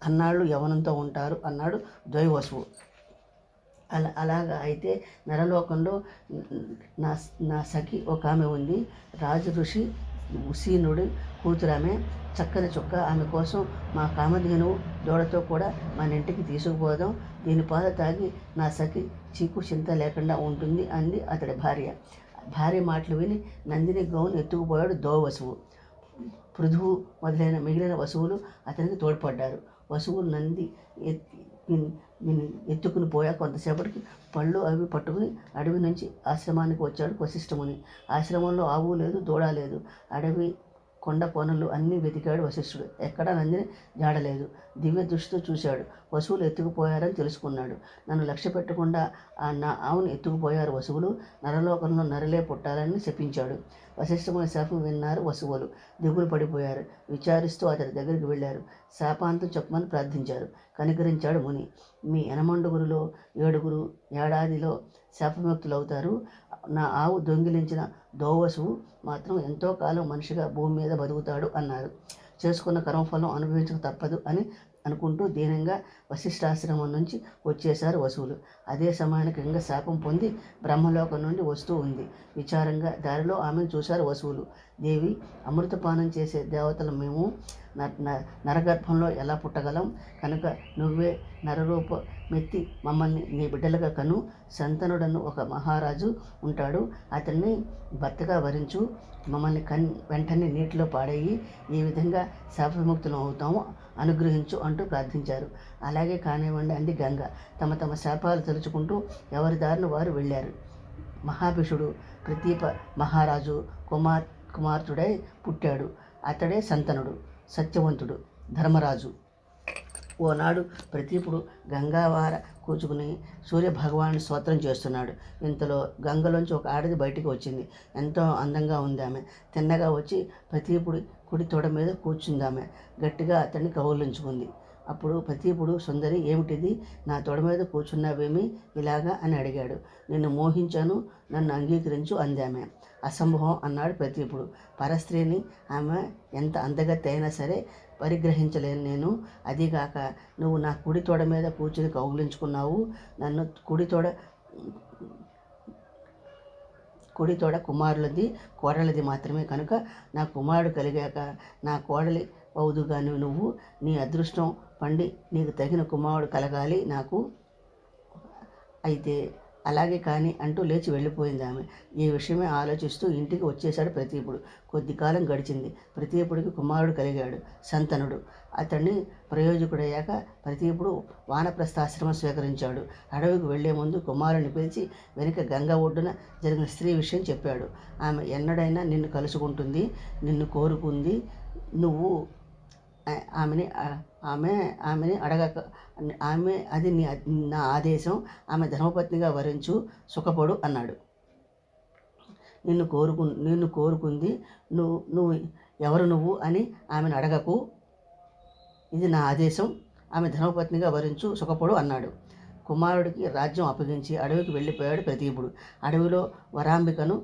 అన్నాళ్ళు యవనంతో ఉంటారు అన్నాడు ద్వైవసువు. అలాగా అయితే నరలోకంలో నా సఖి ఒక ఆమె ఉంది. రాజు ఋషి ఉసీనుడి కూతురామె, చక్కని చుక్క. ఆమె కోసం మా కామధేనువు దూడతో కూడా మన ఇంటికి తీసుకుపోదాం. దీని పాలు తాగి నా సఖి చీకు చింత లేకుండా ఉంటుంది అంది అతడి భార్య. భార్య మాటలు విని నందిని గౌను ఎత్తుకుపోయాడు దోవసువు. పృథువు మొదలైన మిగిలిన వసువులు అతనికి తోడ్పడ్డారు. వసువులు నంది ఎత్తుకుని పోయా కొంతసేపటికి పళ్ళు అవి పట్టుకుని అడవి నుంచి ఆశ్రమానికి వచ్చాడు వశిష్ఠముని. ఆశ్రమంలో ఆవు లేదు, దూడ లేదు. అడవి, కొండ కోనలు అన్నీ వెతికాడు వశిష్ఠుడు. ఎక్కడా నందిని జాడలేదు. దివ్య దృష్టితో చూశాడు. వసువులు ఎత్తుకుపోయారని తెలుసుకున్నాడు. నన్ను లక్ష్య పెట్టకుండా నా ఆవును ఎత్తుకుపోయారు వసువులు. నరలోకంలో నరలే పుట్టాలని శపించాడు. వశిష్ఠముని శాపం విన్నారు వసువులు. దిగులు పడిపోయారు. విచారిస్తూ అతడి దగ్గరికి వెళ్ళారు. శాపాంతం చెప్పమని ప్రార్థించారు. కనికరించాడు ముని. మీ యనమండుగురులో 7 ఏడాదిలో శాపముక్తులవుతారు. నా ఆవు దొంగిలించిన దోవసువు మాత్రం ఎంతో కాలం మనిషిగా భూమి మీద బతుకుతాడు అన్నారు. చేసుకున్న కర్మఫలం అనుభవించక తప్పదు అని అనుకుంటూ దీనంగా వశిష్ఠాశ్రమం నుంచి వచ్చేశారు వసువులు. అదే సమయానికి గంగ శాపం పొంది బ్రహ్మలోకం నుండి వస్తూ ఉంది. విచారంగా దారిలో ఆమెను చూశారు వసువులు. దేవి, అమృతపానం చేసే దేవతలు మేము నరగర్భంలో ఎలా పుట్టగలం? కనుక నువ్వే నరరూపమెత్తి మమ్మల్ని నీ బిడ్డలుగా కను. శంతనుడను ఒక మహారాజు ఉంటాడు. అతన్ని భర్తగా వరించు. మమ్మల్ని వెంటనే నీటిలో పాడేయి. ఈ విధంగా శాపవిముక్తులం అవుతాము, అనుగ్రహించు అంటూ ప్రార్థించారు. అలాగే కానివ్వండి అంది గంగ. తమ తమ శాపాలు తలుచుకుంటూ ఎవరి దారిన వారు వెళ్ళారు. మహాభిషుడు ప్రతీప మహారాజు కుమార్తెడై పుట్టాడు. అతడే శంతనుడు, సత్యవంతుడు, ధర్మరాజు. ఓనాడు ప్రతీపుడు గంగావార కూర్చుకుని సూర్యభగవాన్ని స్తోత్రం చేస్తున్నాడు. ఇంతలో గంగలోంచి ఒక ఆడది బయటికి వచ్చింది. ఎంతో అందంగా ఉంది ఆమె. తిన్నగా వచ్చి ప్రతీపుడి కుడి తొడ మీద కూర్చుందామె. గట్టిగా అతన్ని కౌగిలించుకుంది. అప్పుడు ప్రతీపుడు, సుందరి, ఏమిటిది? నా తొడ మీద కూర్చున్నావేమి ఇలాగా అని అడిగాడు. నిన్ను మోహించాను, నన్ను అంగీకరించు అందామె. అసంభవం అన్నాడు ప్రతీపుడు. పరస్త్రీని ఆమె ఎంత అందగత్తి అయినా సరే పరిగ్రహించలేను నేను. అదీగాక నువ్వు నా కుడి తొడ మీద కూర్చుని కౌగిలించుకున్నావు. నన్ను కుడి తోడ కుమారులది, కోడలది మాత్రమే కనుక నా కుమారుడు కలిగాక నా కోడలి అవుదుగాని నువ్వు. నీ అదృష్టం పండి నీకు తగిన కుమారుడు కలగాలి నాకు. అయితే అలాగే కానీ అంటూ లేచి వెళ్ళిపోయింది ఆమె. ఈ విషయమే ఆలోచిస్తూ ఇంటికి వచ్చేశాడు ప్రతీపుడు. కొద్ది కాలం గడిచింది. ప్రతీపుడికి కుమారుడు కలిగాడు, శంతనుడు. అతన్ని ప్రయోజకుడయ్యాక ప్రతీపుడు వానప్రస్థాశ్రమం స్వీకరించాడు. అడవికి వెళ్లే ముందు కుమారుని పిలిచి వెనుక గంగ ఒడ్డున జరిగిన స్త్రీ విషయం చెప్పాడు. ఆమె ఎన్నడైనా నిన్ను కలుసుకుంటుంది, నిన్ను కోరుకుంది. నువ్వు ఆమెని అడగక అది నా ఆదేశం. ఆమె ధర్మపత్నిగా వరించు, సుఖపడు అన్నాడు. నిన్ను కోరుకుంది. నువ్వు ఎవరు నువ్వు అని ఆమెను అడగకు. ఇది నా ఆదేశం. ఆమె ధర్మపత్నిగా వరించు, సుఖపడు అన్నాడు. కుమారుడికి రాజ్యం అప్పగించి అడవికి వెళ్ళిపోయాడు ప్రతీపుడు. అడవిలో వరాంబికను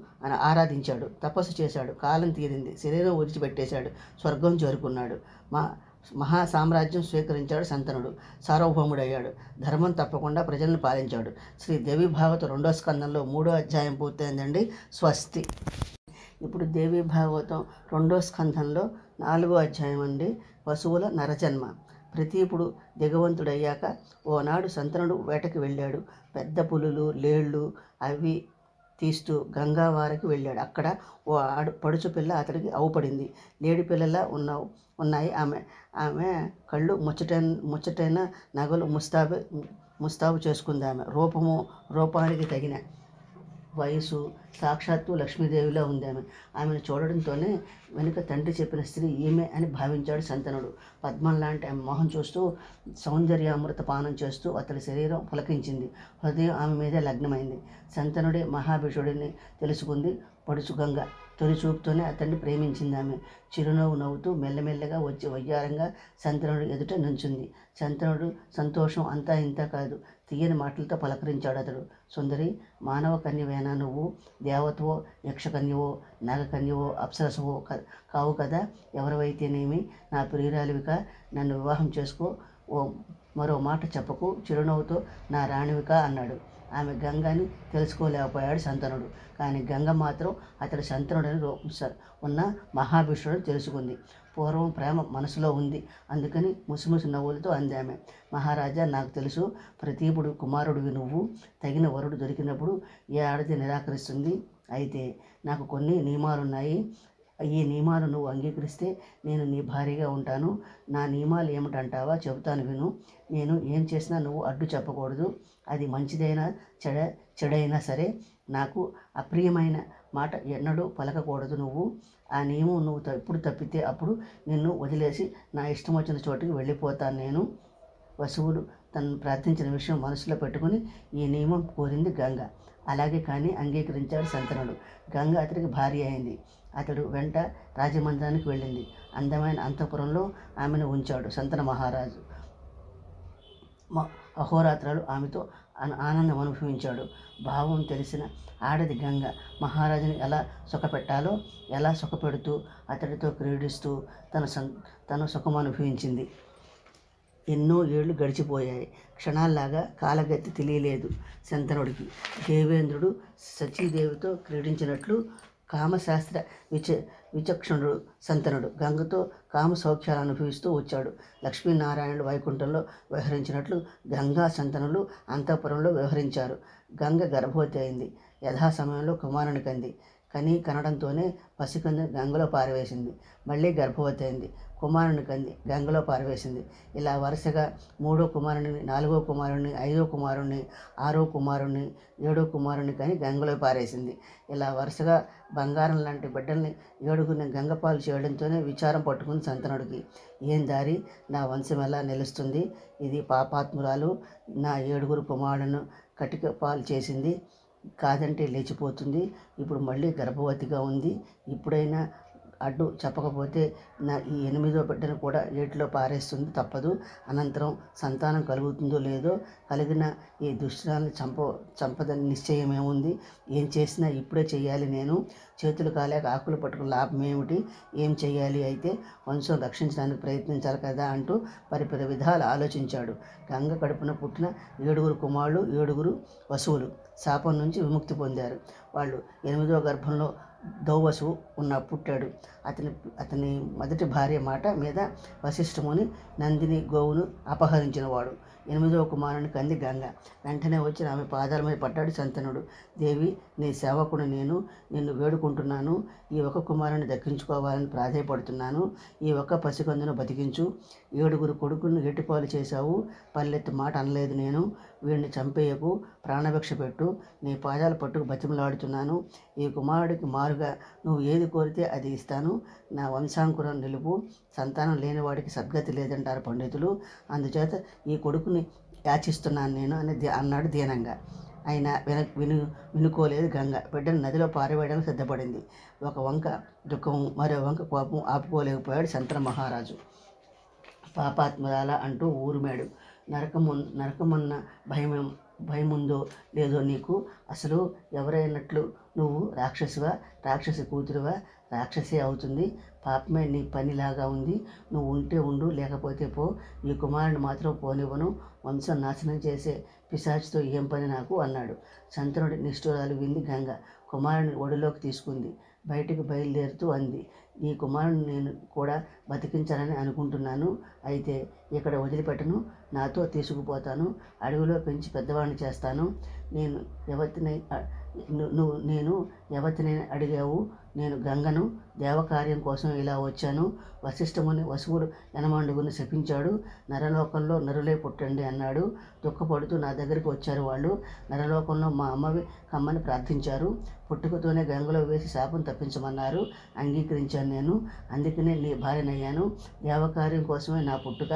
ఆరాధించాడు, తపస్సు చేశాడు. కాలం తీరింది. శరీరం విడిచిపెట్టేశాడు. స్వర్గం చేరుకున్నాడు. మహా సామ్రాజ్యం స్వీకరించాడు శంతనుడు. సార్వభౌముడయ్యాడు. ధర్మం తప్పకుండా ప్రజలను పాలించాడు. శ్రీ దేవి భాగవతం 2వ స్కందంలో 3వ అధ్యాయం పూర్తయిందండి. స్వస్తి. ఇప్పుడు దేవి భాగవతం 2వ స్కందంలో 4వ అధ్యాయం అండి. పశువుల నరజన్మ. ప్రతీపుడు దిగవంతుడయ్యాక ఓనాడు శంతనుడు వేటకి వెళ్ళాడు. పెద్ద పులులు, లేళ్ళు అవి తీస్తూ గంగావారకి వెళ్ళాడు. అక్కడ ఓ పడుచు పిల్ల అతడికి అవుపడింది. లేడి పిల్లలా ఉన్నాయి. ఆమె కళ్ళు ముచ్చటైన నగలు ముస్తాబు చేసుకుంది. ఆమె రూపానికి తగిన వయసు సాక్షాత్తు లక్ష్మీదేవిలో ఉంది. ఆమెను చూడడంతోనే వెనుక తండ్రి చెప్పిన స్త్రీ ఈమె అని భావించాడు శంతనుడు. పద్మం లాంటి ఆమె మొహం చూస్తూ సౌందర్యామృత పానం చేస్తూ అతడి శరీరం పులకించింది. హృదయం ఆమె మీదే లగ్నమైంది. శంతనుడే మహాభిషుడిని తెలుసుకుంది పడుచు గంగ. తొలి చూపుతోనే అతన్ని ప్రేమించింది ఆమె. చిరునవ్వు నవ్వుతూ మెల్లమెల్లగా వచ్చి వయ్యారంగా శంతనుడు ఎదుట నుంచుంది. శంతనుడు సంతోషం అంతా ఇంత కాదు, తీయని మాటలతో పలకరించాడు అతడు. సుందరి, మానవ కన్యవేనా నువ్వు? దేవతవో, యక్షకన్యవో, నాగకన్యవో, అప్సరసవో కావు కదా. ఎవరివైతేనేమి నా ప్రియురాలివిక. నన్ను వివాహం చేసుకో. మరో మాట చెప్పకు. చిరునవ్వుతో నా రాణివిక అన్నాడు. ఆమె గంగని తెలుసుకోలేకపోయాడు శంతనుడు. కానీ గంగ మాత్రం అతడు శంతనుడని ఉన్న మహాభిషుడని తెలుసుకుంది. పూర్వం ప్రేమ మనసులో ఉంది. అందుకని ముసిముసి నవ్వులతో అందామె. మహారాజా, నాకు తెలుసు. ప్రతీపుడు కుమారుడివి నువ్వు. తగిన వరుడు దొరికినప్పుడు ఏ ఆడది నిరాకరిస్తుంది? అయితే నాకు కొన్ని నియమాలున్నాయి. ఈ నియమాలు నువ్వు అంగీకరిస్తే నేను నీ భార్యగా ఉంటాను. నా నియమాలు ఏమిటంటావా? చెబుతాను విను. నేను ఏం చేసినా నువ్వు అడ్డు చెప్పకూడదు. అది మంచిదైనా చెడైనా సరే నాకు అప్రియమైన మాట ఎన్నడూ పలకకూడదు నువ్వు. ఆ నియమం నువ్వు ఎప్పుడు తప్పితే అప్పుడు నిన్ను వదిలేసి నా ఇష్టం వచ్చిన చోటుకి వెళ్ళిపోతాను నేను. వసువులు తనను ప్రార్థించిన విషయం మనసులో పెట్టుకుని ఈ నియమం కోరింది గంగ. అలాగే కానీ అంగీకరించాడు శంతనుడు. గంగ అతడికి భార్య అయింది. అతడు వెంట రాజమందిరానికి వెళ్ళింది. అందమైన అంతఃపురంలో ఆమెను ఉంచాడు శంతన మహారాజు. అహోరాత్రాలు ఆమెతో ఆనందం అనుభవించాడు. భావం తెలిసిన ఆడది గంగ మహారాజుని ఎలా సుఖపెట్టాలో ఎలా సుఖపెడుతూ అతడితో క్రీడిస్తూ తన సుఖం అనుభవించింది. ఎన్నో ఏళ్ళు గడిచిపోయాయి. క్షణాల్లాగా కాలగతి తెలియలేదు శంతనుడికి. దేవేంద్రుడు సచీదేవితో క్రీడించినట్లు కామశాస్త్ర విచక్షణుడు శంతనుడు గంగతో కామ సౌఖ్యాలు అనుభవిస్తూ వచ్చాడు. లక్ష్మీనారాయణుడు వైకుంఠంలో వ్యవహరించినట్లు గంగా శంతనులు అంతఃపురంలో వ్యవహరించారు. గంగ గర్భవతి అయింది. యథాసమయంలో కుమారుని కంది. కనడంతోనే పసికందు గంగలో పారవేసింది. మళ్ళీ గర్భవతి అయింది. కుమారుని కంది గంగలో పారవేసింది. ఇలా వరుసగా 3వ కుమారుని, 4వ కుమారుని, 5వ కుమారుని, 6వ కుమారుని, 7వ కుమారుని కని గంగలో పారేసింది. ఇలా వరుసగా బంగారం లాంటి బిడ్డల్ని 7గురిని గంగపాలు చేయడంతోనే విచారం పట్టుకుంది సంతనుడికి. ఏం దారి, నా వంశం ఎలా నిలుస్తుంది? ఇది పాపాత్మురాలు నా 7గురు కుమారులను కటిక పాలు చేసింది, కాదంటే లేచిపోతుంది. ఇప్పుడు మళ్ళీ గర్భవతిగా ఉంది. ఇప్పుడైనా అడ్డు చెప్పకపోతే నా ఈ 8వ బిడ్డను కూడా ఏటిలో పారేస్తుంది, తప్పదు. అనంతరం సంతానం కలుగుతుందో లేదో, కలిగిన ఈ దుష్టురాలను చంపదని నిశ్చయమేముంది? ఏం చేసినా ఇప్పుడే చెయ్యాలి నేను. చేతులు కాలేక ఆకులు పట్టుకుని లాభం ఏమిటి? ఏం చెయ్యాలి? అయితే వంశం రక్షించడానికి ప్రయత్నించాలి కదా అంటూ పరిపరి విధాలు ఆలోచించాడు. గంగ కడుపున పుట్టిన 7గురు కుమారులు, 7గురు వసువులు శాపం నుంచి విముక్తి పొందారు. వాళ్ళు 8వ గర్భంలో దౌవసువు పుట్టాడు. అతని మొదటి భార్య మాట మీద వశిష్ఠముని నందిని గోవును అపహరించినవాడు. 8వ కుమారుని కంది గంగ. వెంటనే వచ్చి ఆమె పాదాల మీద పడ్డాడు శంతనుడు. దేవి, నీ సేవకుడు నేను, నిన్ను వేడుకుంటున్నాను. ఈ ఒక కుమారుని దక్కించుకోవాలని ప్రాధేయపడుతున్నాను. ఈ ఒక్క పసికందును బతికించు. 7గురు కొడుకులను ఎట్టిపాలు చేశావు, పల్లెత్తి మాట అనలేదు నేను. వీడిని చంపేయకు, ప్రాణభిక్ష పెట్టు. నీ పాదాలు పట్టుకు బతిమలాడుతున్నాను. ఈ కుమారుడికి మారుగా నువ్వు ఏది కోరితే అది ఇస్తాను. నా వంశాంకురం నిలుపు. సంతానం లేనివాడికి సద్గతి లేదంటారు పండితులు. అందుచేత ఈ కొడుకుని యాచిస్తున్నాను నేను అని అన్నాడు దీనంగా. అయినా వినుకోలేదు గంగ. బిడ్డను నదిలో పారవేయడానికి సిద్ధపడింది. ఒక వంక దుఃఖం, మరో వంక కోపం ఆపుకోలేకపోయాడు శంతన మహారాజు. పాపాత్మురాల అంటూ ఊరుమాడు. నరకమున్న భయముందో లేదో నీకు? అసలు ఎవరైనట్లు నువ్వు? రాక్షసివా? రాక్షసి కూతురువా? రాక్షసే అవుతుంది. పాపమే నీ పనిలాగా ఉంది. నువ్వు ఉంటే ఉండు, లేకపోతే పో. ఈ కుమారుని మాత్రం పోనివ్వను. వంశం నాశనం చేసే పిశాచితో ఏం పని నాకు అన్నాడు. శంతనుడి నిష్ఠురాలు వింది గంగ. కుమారుని ఒడిలోకి తీసుకుంది. బయటికి బయలుదేరుతూ అంది, ఈ కుమారుని నేను కూడా బతికించాలని అనుకుంటున్నాను. అయితే ఇక్కడ వదిలిపెట్టను, నాతో తీసుకుపోతాను. అడవిలో పెంచి పెద్దవాడిని చేస్తాను. నేను యవతిని అడిగావు. నేను గంగను. దేవకార్యం కోసం ఇలా వచ్చాను. వశిష్ఠముని వసువులు యనమండుగుని శపించాడు. నరలోకంలో నరులే పుట్టండి అన్నాడు. దుఃఖపడుతూ నా దగ్గరికి వచ్చారు వాళ్ళు. నరలోకంలో మా అమ్మవి కమ్మని ప్రార్థించారు. పుట్టుకతోనే గంగలో వేసి శాపం తప్పించమన్నారు. అంగీకరించాను నేను. అందుకనే నీ భార్యనయ్యాను. దేవకార్యం కోసమే నా పుట్టుక.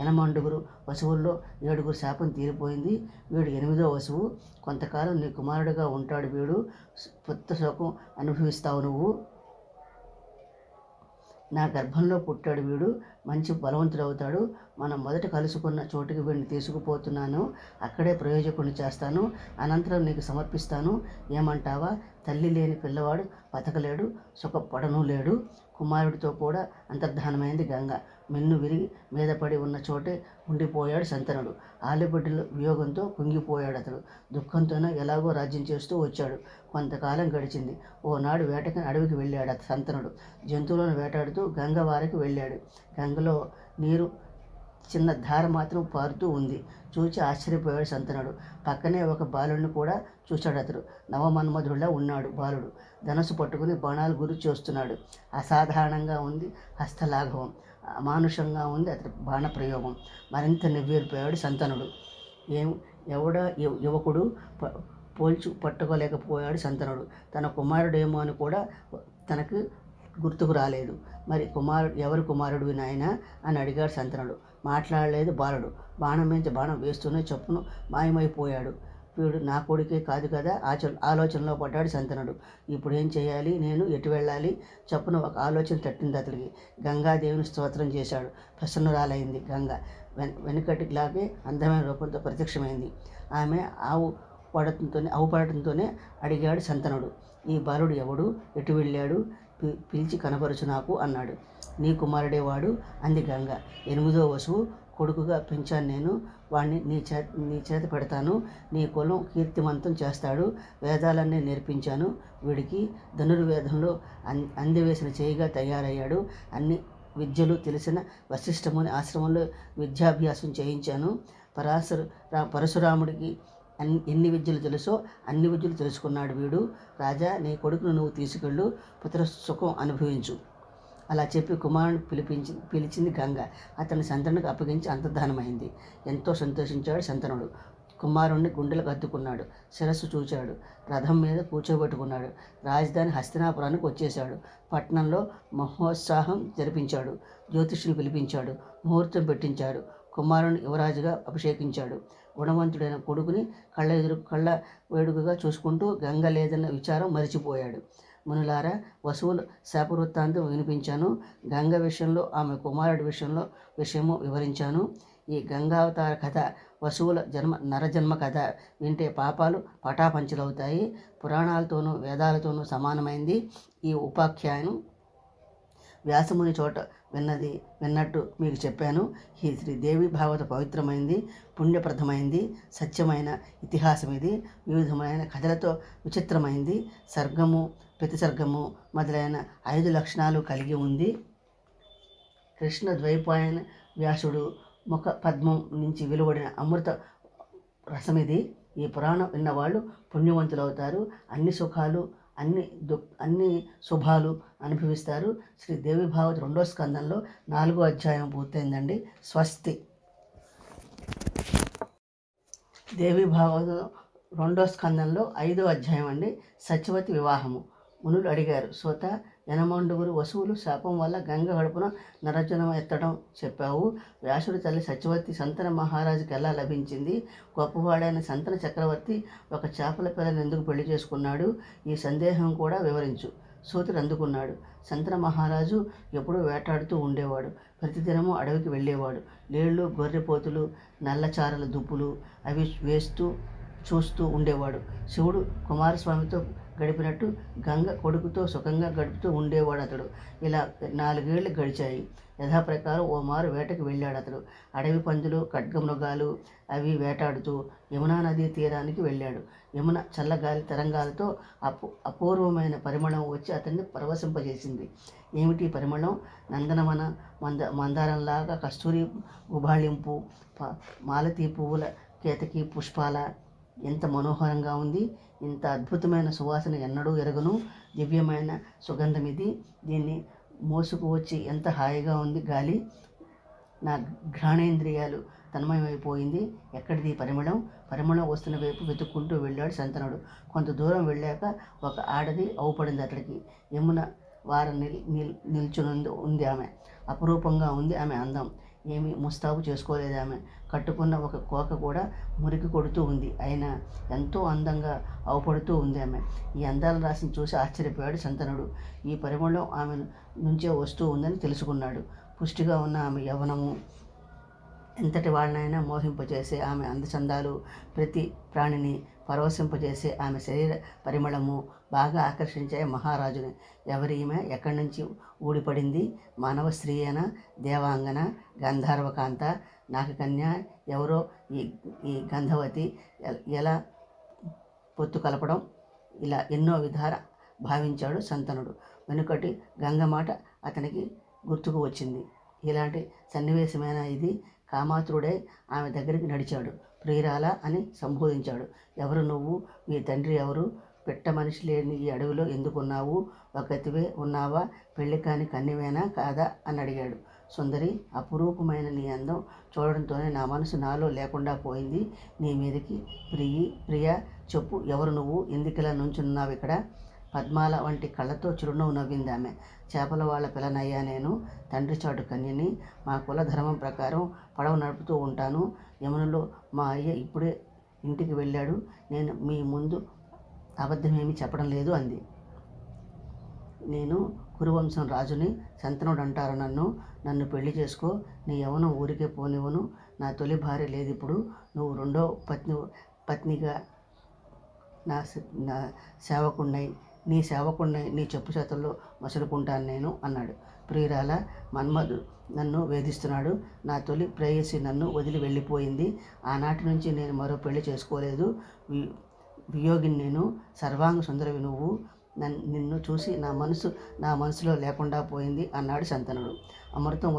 యనమండుగురు వసువుల్లో 7గురు శాపం తీరిపోయింది. వీడు 8వ వసువు. కొంతకాలం నీ కుమారుడిగా ఉంటాడు వీడు. పుత్ర శోకం అనుభవిస్తావు నువ్వు. నా గర్భంలో పుట్టాడు వీడు. మంచి బలవంతుడవుతాడు. మనం మొదట కలుసుకున్న చోటుకి వీడిని తీసుకుపోతున్నాను. అక్కడే ప్రయోజకుడిని చేస్తాను. అనంతరం నీకు సమర్పిస్తాను. ఏమంటావా? తల్లి లేని పిల్లవాడు బతకలేడు, సుఖపడను లేడు. కుమారుడితో కూడా అంతర్ధానమైంది గంగ. మిన్ను విరిగి మీద పడి ఉన్న చోటే ఉండిపోయాడు శంతనుడు. ఆలిబిడ్డల వియోగంతో కుంగిపోయాడు అతడు. దుఃఖంతోనే ఎలాగో రాజ్యం చేస్తూ వచ్చాడు. కొంతకాలం గడిచింది. ఓనాడు వేటకి అడవికి వెళ్ళాడు శంతనుడు. జంతువులను వేటాడుతూ గంగ వారికి వెళ్ళాడు. గంగలో నీరు చిన్న ధార మాత్రం పారుతూ ఉంది. చూచి ఆశ్చర్యపోయాడు శంతనుడు. పక్కనే ఒక బాలుడిని కూడా చూశాడు అతడు. నవమన్మధుడిలా ఉన్నాడు బాలుడు. ధనస్సు పట్టుకుని బాణాలు గురి చేస్తున్నాడు. అసాధారణంగా ఉంది హస్తలాఘవం. అమానుషంగా ఉంది అతడి బాణప్రయోగం. మరింత నివ్వేరిపోయాడు శంతనుడు. యువకుడు పట్టుకోలేకపోయాడు శంతనుడు. తన కుమారుడేమో అని కూడా తనకు గుర్తుకు రాలేదు. మరి ఎవరు కుమారుడివి నాయనా అని అడిగాడు శంతనుడు. మాట్లాడలేదు బాలుడు. బాణం మించి బాణం వేస్తూనే చొప్పును మాయమైపోయాడు. వీడు నా కొడుకే కాదు కదా ఆలోచనలో పడ్డాడు శంతనుడు. ఇప్పుడు ఏం చేయాలి? నేను ఎటు వెళ్ళాలి? చొప్పున ఒక ఆలోచన తట్టింది అతడికి. గంగాదేవిని స్తోత్రం చేశాడు. ప్రసన్నురాలైంది గంగ. వెనుకటిలాగే అందమైన రూపంతో ప్రత్యక్షమైంది. ఆమె ఆవు పడటంతోనే అడిగాడు శంతనుడు, ఈ బాలుడు ఎవడు? ఎటు వెళ్ళాడు? పిలిచి కనపరచు నాకు అన్నాడు. నీ కుమారుడే వాడు అంది గంగ. 8వ వసువు కొడుకుగా పెంచాను నేను. వాడిని నీ చేత పెడతాను. నీ కులం కీర్తిమంతం చేస్తాడు. వేదాలన్నీ నేర్పించాను వీడికి. ధనుర్వేదంలో అందివేసిన చేయిగా తయారయ్యాడు. అన్ని విద్యలు తెలిసిన వశిష్ఠముని ఆశ్రమంలో విద్యాభ్యాసం చేయించాను. పరశురాముడికి ఎన్ని విద్యలు తెలుసో అన్ని విద్యలు తెలుసుకున్నాడు వీడు. రాజా, నీ కొడుకును నువ్వు తీసుకెళ్ళు, పుత్ర సుఖం అనుభవించు. అలా చెప్పి కుమారుని పిలిచింది గంగ. అతన్ని శంతనుడికి అప్పగించి అంతర్ధానమైంది. ఎంతో సంతోషించాడు శంతనుడు. కుమారుణ్ణి గుండెలకు హత్తుకున్నాడు. శిరస్సు చూచాడు. రథం మీద కూర్చోబెట్టుకున్నాడు. రాజధాని హస్తినాపురానికి వచ్చేశాడు. పట్టణంలో మహోత్సాహం జరిపించాడు. జ్యోతిష్యుని పిలిపించాడు. ముహూర్తం పెట్టించాడు. కుమారుని యువరాజుగా అభిషేకించాడు. గుణవంతుడైన కొడుకుని కళ్ళ వేడుకగా చూసుకుంటూ గంగ లేదన్న విచారం మరిచిపోయాడు. మునులారా, వసువుల శాపవృత్తాంతం వినిపించాను. గంగ విషయంలో, ఆమె కుమారుడి విషయము వివరించాను. ఈ గంగావతార కథ, వసువుల నరజన్మ కథ వింటే పాపాలు పటాపంచలవుతాయి. పురాణాలతోనూ వేదాలతోనూ సమానమైంది ఈ ఉపాఖ్యానం. వ్యాసముని చోట విన్నట్టు మీకు చెప్పాను. ఈ శ్రీదేవి భాగవత పవిత్రమైంది, పుణ్యప్రదమైంది, సత్యమైన ఇతిహాసం ఇది. వివిధమైన కథలతో విచిత్రమైంది. సర్గము, ప్రతిసర్గము మొదలైన 5 లక్షణాలు కలిగి ఉంది. కృష్ణ ద్వైపాయన వ్యాసుడు ముఖ పద్మం నుంచి వెలువడిన అమృత రసమిది. ఈ పురాణం విన్నవాళ్ళు పుణ్యవంతులవుతారు. అన్ని సుఖాలు, అన్ని శుభాలు అనుభవిస్తారు. శ్రీదేవి భాగవత 2వ స్కందంలో 4వ అధ్యాయం పూర్తయిందండి. స్వస్తి. దేవి భాగవతం 2వ స్కందంలో 5వ అధ్యాయం అండి. సత్యవతి వివాహము. మునులు అడిగారు, సోత, యనమండుగురు వసువులు శాపం వల్ల గంగ గడుపున నరజనం ఎత్తడం చెప్పావు. వ్యాసుడి తల్లి సత్యవతి సంతన మహారాజుకి ఎలా లభించింది? గొప్పవాడైన సంతన చక్రవర్తి ఒక చేపల పిల్లని ఎందుకు పెళ్లి చేసుకున్నాడు? ఈ సందేహం కూడా వివరించు. సూతుడు అందుకున్నాడు. సంతన మహారాజు ఎప్పుడూ వేటాడుతూ ఉండేవాడు. ప్రతిదినము అడవికి వెళ్ళేవాడు. లేళ్ళు, గొర్రెపోతులు, నల్లచారల దుప్పులు అవి చూస్తూ ఉండేవాడు. శివుడు కుమారస్వామితో గడిపినట్టు గంగ కొడుకుతో సుఖంగా గడుపుతూ ఉండేవాడు అతడు. ఇలా 4 ఏళ్ళు గడిచాయి. యథాప్రకారం ఓ మారు వేటకి వెళ్ళాడు అతడు. అడవి పందులు, ఖడ్గమృగాలు అవి వేటాడుతూ యమునా నదీ తీరానికి వెళ్ళాడు. యమున చల్లగాలి తరంగాలతో అపూర్వమైన పరిమళం వచ్చి అతన్ని పరవశింపజేసింది. ఏమిటి పరిమళం? నందనవన మందారంలాగా కస్తూరి గుబాళింపు, మాలతీ పువ్వుల కేతకి పుష్పాల ఎంత మనోహరంగా ఉంది. ఇంత అద్భుతమైన సువాసన ఎన్నడూ ఎరగను. దివ్యమైన సుగంధం ఇది. దీన్ని మోసుకు వచ్చి ఎంత హాయిగా ఉంది గాలి. నా ఘ్రాణేంద్రియాలు తన్మయమైపోయింది. ఎక్కడిది పరిమళం? పరిమళం వస్తున్న వైపు వెతుక్కుంటూ వెళ్ళాడు శంతనుడు. కొంత దూరం వెళ్ళాక ఒక ఆడది అవుపడింది అతడికి. యమున వార నిల్చుని ఉంది ఆమె. అపురూపంగా ఉంది ఆమె అందం. ఏమీ ముస్తాబు చేసుకోలేదు ఆమె. కట్టుకున్న ఒక కోక కూడా మురికి కొడుతూ ఉంది. అయినా ఎంతో అందంగా అవుపడుతూ ఉంది ఆమె. ఈ అందాల రాశిని చూసి ఆశ్చర్యపోయాడు శంతనుడు. ఈ పరిమళం ఆమె నుంచే వస్తూ ఉందని తెలుసుకున్నాడు. పుష్టిగా ఉన్న ఆమె యవ్వనము ఎంతటి వాళ్ళనైనా మోహింపజేసే ఆమె అందచందాలు, ప్రతి ప్రాణిని పరవశింపజేసే ఆమె శరీర పరిమళము బాగా ఆకర్షించాయి మహారాజుని. ఎవరి ఈమె? ఎక్కడి నుంచి ఊడిపడింది? మానవ స్త్రీయేనా? దేవాంగన? గంధర్వకాంత? నాగకన్య? ఎవరో ఈ గంధవతి? ఎలా పొత్తు కలపడం? ఇలా ఎన్నో విధాల భావించాడు శంతనుడు. వెనుకటి గంగ మాట అతనికి గుర్తుకు వచ్చింది. ఇలాంటి సన్నివేశమైన ఇది. కామాతురుడై ఆమె దగ్గరికి నడిచాడు. ప్రియురాలా అని సంబోధించాడు. ఎవరు నువ్వు? మీ తండ్రి ఎవరు? పెట్ట మనిషి లేని ఈ అడవిలో ఎందుకున్నావు? ఒకతివే ఉన్నావా? పెళ్లి కాని కన్నివేనా కాదా అని అడిగాడు. సుందరి, అపురూపమైన నీ అందం చూడడంతోనే నా మనసు నాలో లేకుండా పోయింది. నీ మీదకి ప్రియ చెప్పు, ఎవరు నువ్వు? ఎందుకిలా నుంచున్నావు ఇక్కడ? పద్మాల వంటి కళ్ళతో చిరునవ్వు నవ్వింది ఆమె. చేపల వాళ్ళ పిల్లనయ్యా నేను. తండ్రి చాటు కన్యని. మా కుల ధర్మం ప్రకారం పడవ నడుపుతూ ఉంటాను. యమునలో మా అయ్య ఇప్పుడే ఇంటికి వెళ్ళాడు. నేను మీ ముందు అబద్ధమేమీ చెప్పడం లేదు అంది. నేను కురువంశం రాజుని. శంతనుడు అంటారు నన్ను పెళ్లి చేసుకో. నీ యవ్వనం ఊరికే పోనివ్వను. నా తొలి భార్య లేదు ఇప్పుడు. నువ్వు 2వ పత్నిగా నా సేవకుణ్ణై నీ చెప్పు చేతుల్లో మసులుకుంటాను నేను అన్నాడు. ప్రియురాల, మన్మధుడు నన్ను వేధిస్తున్నాడు. నా తొలి ప్రేయసి నన్ను వదిలి వెళ్ళిపోయింది. ఆనాటి నుంచి నేను మరో పెళ్లి చేసుకోలేదు. వియోగిని నేను. సర్వాంగ సుందరవి నువ్వు. నిన్ను చూసి నా మనసులో లేకుండా పోయింది అన్నాడు శంతనుడు. అమృతం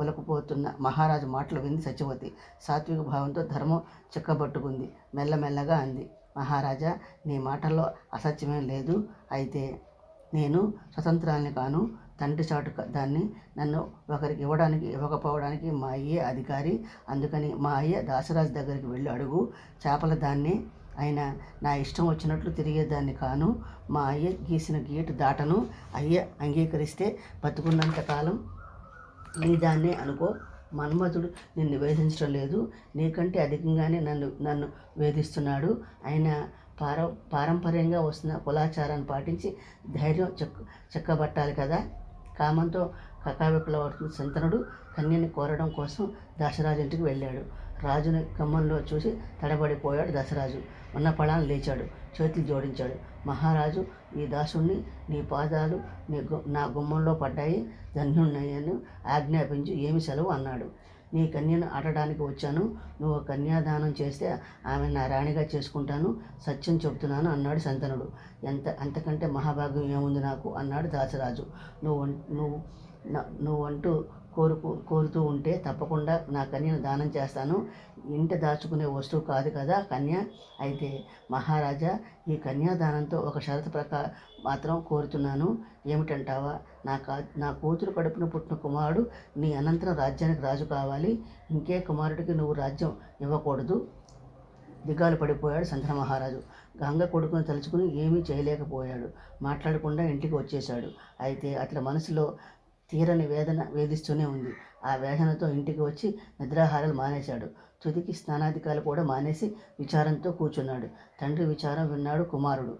ఒలకపోతున్న మహారాజు మాటలు వింది సత్యవతి. సాత్విక భావంతో ధర్మం చిక్కబట్టుకుంది. మెల్లమెల్లగా అంది, మహారాజా, నీ మాటల్లో అసత్యమేం లేదు. అయితే నేను స్వతంత్రాన్ని కాను. తండ్రి చాటు దాన్ని నన్ను ఒకరికి ఇవ్వడానికి ఇవ్వకపోవడానికి మా అయ్యే అధికారి. అందుకని మా అయ్య దాసరాజు దగ్గరికి వెళ్ళి అడుగు. చేపల దాన్ని ఆయన నా ఇష్టం వచ్చినట్లు తిరిగేదాన్ని కాను. మా అయ్య గీసిన గీటు దాటను. అయ్య అంగీకరిస్తే బతుకున్నంత కాలం నీ దాన్నే అనుకో. మన్మధుడు నిన్ను వేధించడం లేదు, నీకంటే అధికంగానే నన్ను వేధిస్తున్నాడు. ఆయన పారంపర్యంగా వస్తున్న కులాచారాన్ని పాటించి ధైర్యం చెక్కబట్టాలి కదా. కామంతో కకావికలవుతున్న శంతనుడు కన్యని కోరడం కోసం దశరాజు ఇంటికి వెళ్ళాడు. రాజుని గమ్మంలో చూసి తడబడిపోయాడు దశరాజు. ఉన్న పళాన్ని లేచాడు, చేతులు జోడించాడు. మహారాజు, ఈ దాసుణ్ణి నీ పాదాలు నా గుమ్మంలో పడ్డాయి, ధన్యుణ్ణయ్యను ఆజ్ఞాపించు, ఏమి సెలవు అన్నాడు. నీ కన్యను ఆడడానికి వచ్చాను, నువ్వు కన్యాదానం చేస్తే ఆమె నా రాణిగా చేసుకుంటాను, సత్యం చెబుతున్నాను అన్నాడు శంతనుడు. అంతకంటే మహాభాగ్యం ఏముంది నాకు అన్నాడు దాసరాజు. నువ్వంటూ కోరుతూ ఉంటే తప్పకుండా నా కన్యను దానం చేస్తాను. ఇంట దాచుకునే వస్తువు కాదు కదా కన్య. అయితే మహారాజా, ఈ కన్యాదానంతో ఒక షరతు మాత్రం కోరుతున్నాను. ఏమిటంటావా? నా కూతురు కడుపున పుట్టిన కుమారుడు నీ అనంతరం రాజ్యానికి రాజు కావాలి. ఇంకే కుమారుడికి నువ్వు రాజ్యం ఇవ్వకూడదు. దిగాలు పడిపోయాడు శంతన మహారాజు. గంగ కొడుకుని తలుచుకుని ఏమీ చేయలేకపోయాడు. మాట్లాడకుండా ఇంటికి వచ్చేశాడు. అయితే అతని మనసులో తీరని వేదన వేధిస్తూనే ఉంది. ఆ వేదనతో ఇంటికి వచ్చి నిద్రాహారాలు మానేశాడు. తుదికి స్నానాధికాలు కూడా మానేసి విచారంతో కూర్చున్నాడు. తండ్రి విచారం విన్నాడు కుమారుడు.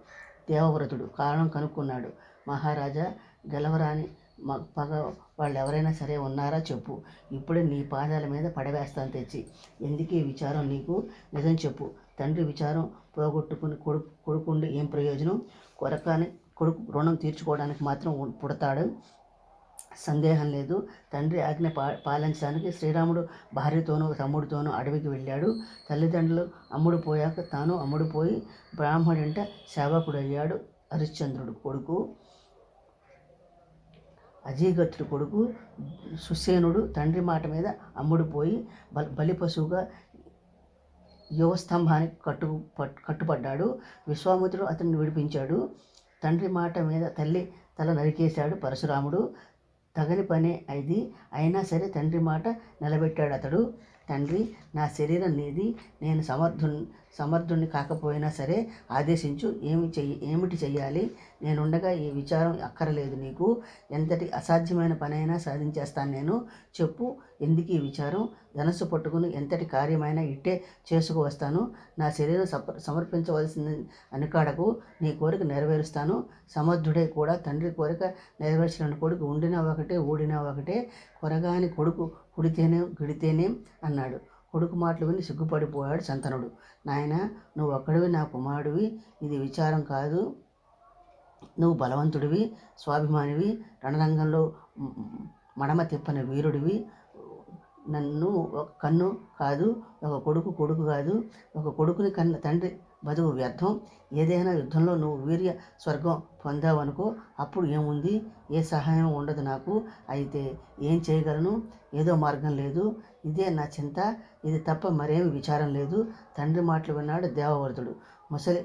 దేవవ్రతుడు కారణం కనుక్కున్నాడు. మహారాజా, గెలవరాని పగ వాళ్ళు ఎవరైనా సరే ఉన్నారా చెప్పు. ఇప్పుడే నీ పాదాల మీద పడవేస్తాను తెచ్చి. ఎందుకు ఈ విచారం నీకు? నిజం చెప్పు. తండ్రి విచారం పోగొట్టుకుని కొడుకుండి ఏం ప్రయోజనం? కొడుకు రుణం తీర్చుకోవడానికి మాత్రం పుడతాడు. సందేహం లేదు. తండ్రి ఆజ్ఞ పాలించడానికి శ్రీరాముడు భార్యతోనూ తమ్ముడితోనూ అడవికి వెళ్ళాడు. తల్లిదండ్రులు అమ్ముడుపోయాక తాను అమ్ముడుపోయి బ్రాహ్మడింట సేవకుడయ్యాడు. హరిశ్చంద్రుడు కొడుకు అజీగత్రుడు కొడుకు సుసేనుడు తండ్రి మాట మీద అమ్ముడుపోయి బలిపశువుగా యువస్తంభానికి కట్టుపడ్డాడు. విశ్వామిత్రుడు అతన్ని విడిపించాడు. తండ్రి మాట మీద తల్లి తల నరికేశాడు పరశురాముడు. తగని పనే అది. అయినా సరే తండ్రి మాట నిలబెట్టాడు అతడు. తండ్రి, నా శరీరం నీది, నేను సమర్థుణ్ణి కాకపోయినా సరే ఆదేశించు. ఏమిటి చెయ్యాలి? నేనుండగా ఈ విచారం అక్కరలేదు నీకు. ఎంతటి అసాధ్యమైన పనైనా సాధించేస్తాను నేను. చెప్పు, ఎందుకు ఈ విచారం? ధనస్సు పట్టుకుని ఎంతటి కార్యమైనా ఇట్టే చేసుకువస్తాను. నా శరీరం సమర్పించవలసింది అనుకాడకు. నీ కోరిక నెరవేరుస్తాను. సమర్థుడే కూడా తండ్రి కోరిక నెరవేర్చిన కొడుకు ఉండినా ఒకటే ఊడినా ఒకటే. కొరగాని కొడుకు గిడితేనే అన్నాడు. కొడుకు మాటలు విని సిగ్గుపడిపోయాడు శంతనుడు. నాయన, నువ్వు ఒక్కడివి నా కుమారుడివి. ఇది విచారం కాదు. నువ్వు బలవంతుడివి, స్వాభిమానివి, రణరంగంలో మడమ తిప్పని వీరుడివి. నన్ను ఒక కన్ను కాదు, ఒక కొడుకు కాదు, ఒక కొడుకుని కన్న తండ్రి బతుకు వ్యర్థం. ఏదైనా యుద్ధంలో నువ్వు వీర్య స్వర్గం పొందావనుకో, అప్పుడు ఏముంది? ఏ సహాయం ఉండదు నాకు. అయితే ఏం చేయగలను? ఏదో మార్గం లేదు. ఇదే నా చింత. ఇది తప్ప మరేమి విచారం లేదు. తండ్రి మాటలు విన్నాడు దేవవ్రతుడు. ముసలి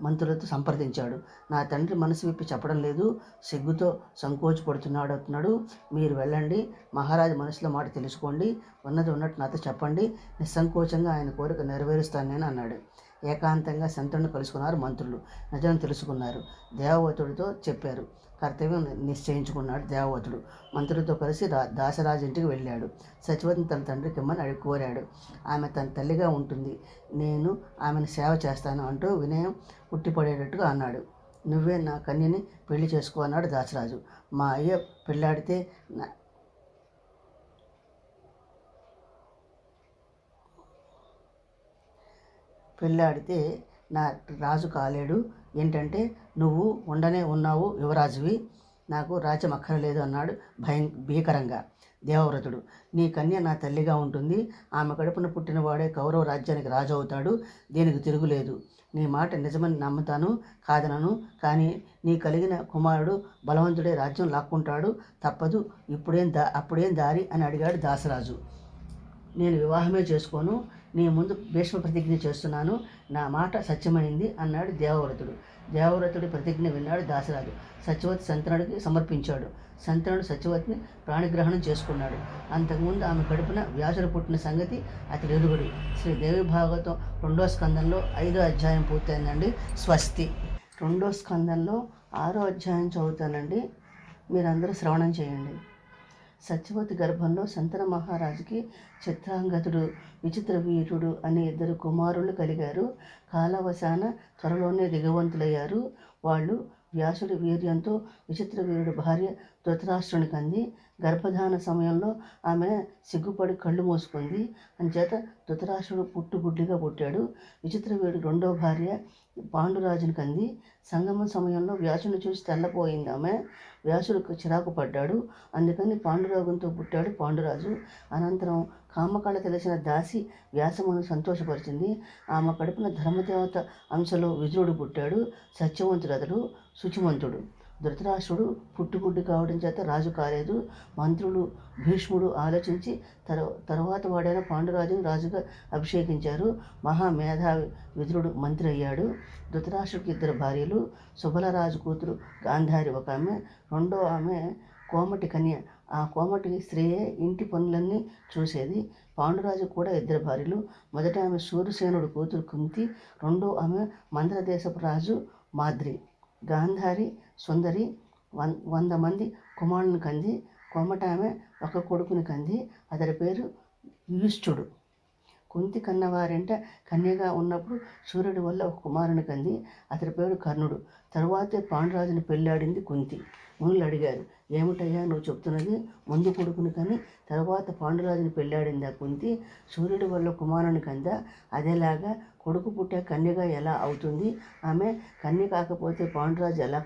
మంత్రులతో సంప్రదించాడు. నా తండ్రి మనసు విప్పి చెప్పడం లేదు, సిగ్గుతో సంకోచపడుతున్నాడు. మీరు వెళ్ళండి, మహారాజు మనసులో మాట తెలుసుకోండి, ఉన్నది ఉన్నట్టు నాతో చెప్పండి, నిస్సంకోచంగా ఆయన కోరిక నెరవేరుస్తాను నేను అన్నాడు. ఏకాంతంగా శంతనుని కలుసుకున్నారు మంత్రులు. నిజం తెలుసుకున్నారు. దేవవ్రతుడితో చెప్పారు. కర్తవ్యం నిశ్చయించుకున్నాడు దేవవ్రతుడు. మంత్రులతో కలిసి దాసరాజు ఇంటికి వెళ్ళాడు. సచివతిని తన తండ్రికి ఇమ్మని కోరాడు. ఆమె తన తల్లిగా ఉంటుంది, నేను ఆమెను సేవ చేస్తాను అంటూ వినయం పుట్టిపడేటట్టుగా అన్నాడు. నువ్వే నా కన్యని పెళ్లి చేసుకో అన్నాడు దాసరాజు. మా అయ్య పెళ్ళాడితే నా రాజు కాలేడు. ఏంటంటే నువ్వు ఉండనే ఉన్నావు యువరాజువి, నాకు రాజ్యం అక్కరలేదు అన్నాడు భీకరంగా దేవవ్రతుడు. నీ కన్య నా తల్లిగా ఉంటుంది. ఆమె కడుపున పుట్టినవాడే కౌరవ రాజ్యానికి రాజు అవుతాడు. దీనికి తిరుగులేదు. నీ మాట నిజమని నమ్ముతాను, కాదనను. కానీ నీ కలిగిన కుమారుడు బలవంతుడే రాజ్యం లాక్కుంటాడు. తప్పదు. అప్పుడేం దారి అని అడిగాడు దాసరాజు. నేను వివాహమే చేసుకోను. నీ ముందు భీష్మ ప్రతిజ్ఞ చేస్తున్నాను. నా మాట సత్యమైంది అన్నాడు దేవవ్రతుడు. దేవవ్రతుడి ప్రతిజ్ఞ విన్నాడు దాసరాజు. సత్యవతి శంతనుడికి సమర్పించాడు. శంతనుడు సత్యవతిని ప్రాణిగ్రహణం చేసుకున్నాడు. అంతకుముందు ఆమె కడుపున వ్యాసుడు పుట్టిన సంగతి అతడు ఎరుగడు. శ్రీ దేవి భాగవతం 2వ స్కందంలో 5వ అధ్యాయం పూర్తయిందండి. స్వస్తి. 2వ స్కందంలో 6వ అధ్యాయం చదువుతానండి, మీరందరూ శ్రవణం చేయండి. సత్యవతి గర్భంలో శంతన మహారాజుకి చిత్రాంగతుడు, విచిత్ర వీరుడు అనే 2 కుమారులు కలిగారు. కాలవశాన త్వరలోనే దిగవంతులయ్యారు. వాళ్ళు వ్యాసుడి వీర్యంతో విచిత్ర వీరుడు భార్య ధృతరాష్ట్రుని కంది. గర్భధాన సమయంలో ఆమె సిగ్గుపడి కళ్ళు మూసుకుంది. అంచేత ధృతరాష్ట్రుడు పుట్టుగుడ్డిగా పుట్టాడు. విచిత్ర వీరుడు 2వ భార్య పాండురాజుని కంది. సంగమం సమయంలో వ్యాసుని చూసి తెల్లపోయింది ఆమె. వ్యాసుడికి చిరాకు పడ్డాడు. అందుకని పాండురోగంతో పుట్టాడు పాండురాజు. అనంతరం కామకళ తెలిసిన దాసి వ్యాసమును సంతోషపరిచింది. ఆమె కడుపున ధర్మదేవత అంశలో విదురుడు పుట్టాడు. సత్యవంతుడు అతడు, శుచిమంతుడు. ధృతరాష్ట్రుడు పుట్టుగుడ్డి కావడం చేత రాజు కాలేదు. మంత్రులు భీష్ముడు ఆలోచించి తరువాత వాడైన పాండురాజును రాజుగా అభిషేకించారు. మహామేధావి విదురుడు మంత్రి అయ్యాడు. ధృతరాష్ట్రుడికి 2 భార్యలు. సుబలరాజు కూతురు గాంధారి ఒక ఆమె, 2వ ఆమె కోమటి కన్య. ఆ కోమటి స్త్రీయే ఇంటి పనులన్నీ చూసేది. పాండురాజు కూడా 2 భార్యలు. మొదట ఆమె సూర్యసేనుడు కూతురు కుంతి, 2వ ఆమె మంద్రదేశపు రాజు మాద్రి. గాంధారి సుందరి 100 మంది కుమారుని కంది. కోమట ఆమె ఒక కొడుకుని కంది. అతడి పేరు యుయుష్ఠుడు. కుంతి కన్నవారింట కన్యగా ఉన్నప్పుడు సూర్యుడి వల్ల ఒక కుమారుని కంది. అతడి పేరు కర్ణుడు. తరువాతే పాండురాజుని పెళ్ళాడింది కుంతి. మునులు అడిగారు, ఏమిటయ్యా నువ్వు చెప్తున్నది? ముందు కొడుకుని కని తర్వాత పాండురాజుని పెళ్ళాడిందా కుంతి? సూర్యుడి వల్ల కుమారుని కందా? అదేలాగా కొడుకు పుట్టే కన్యగా ఎలా అవుతుంది? ఆమె కన్య కాకపోతే పాండురాజు ఎలా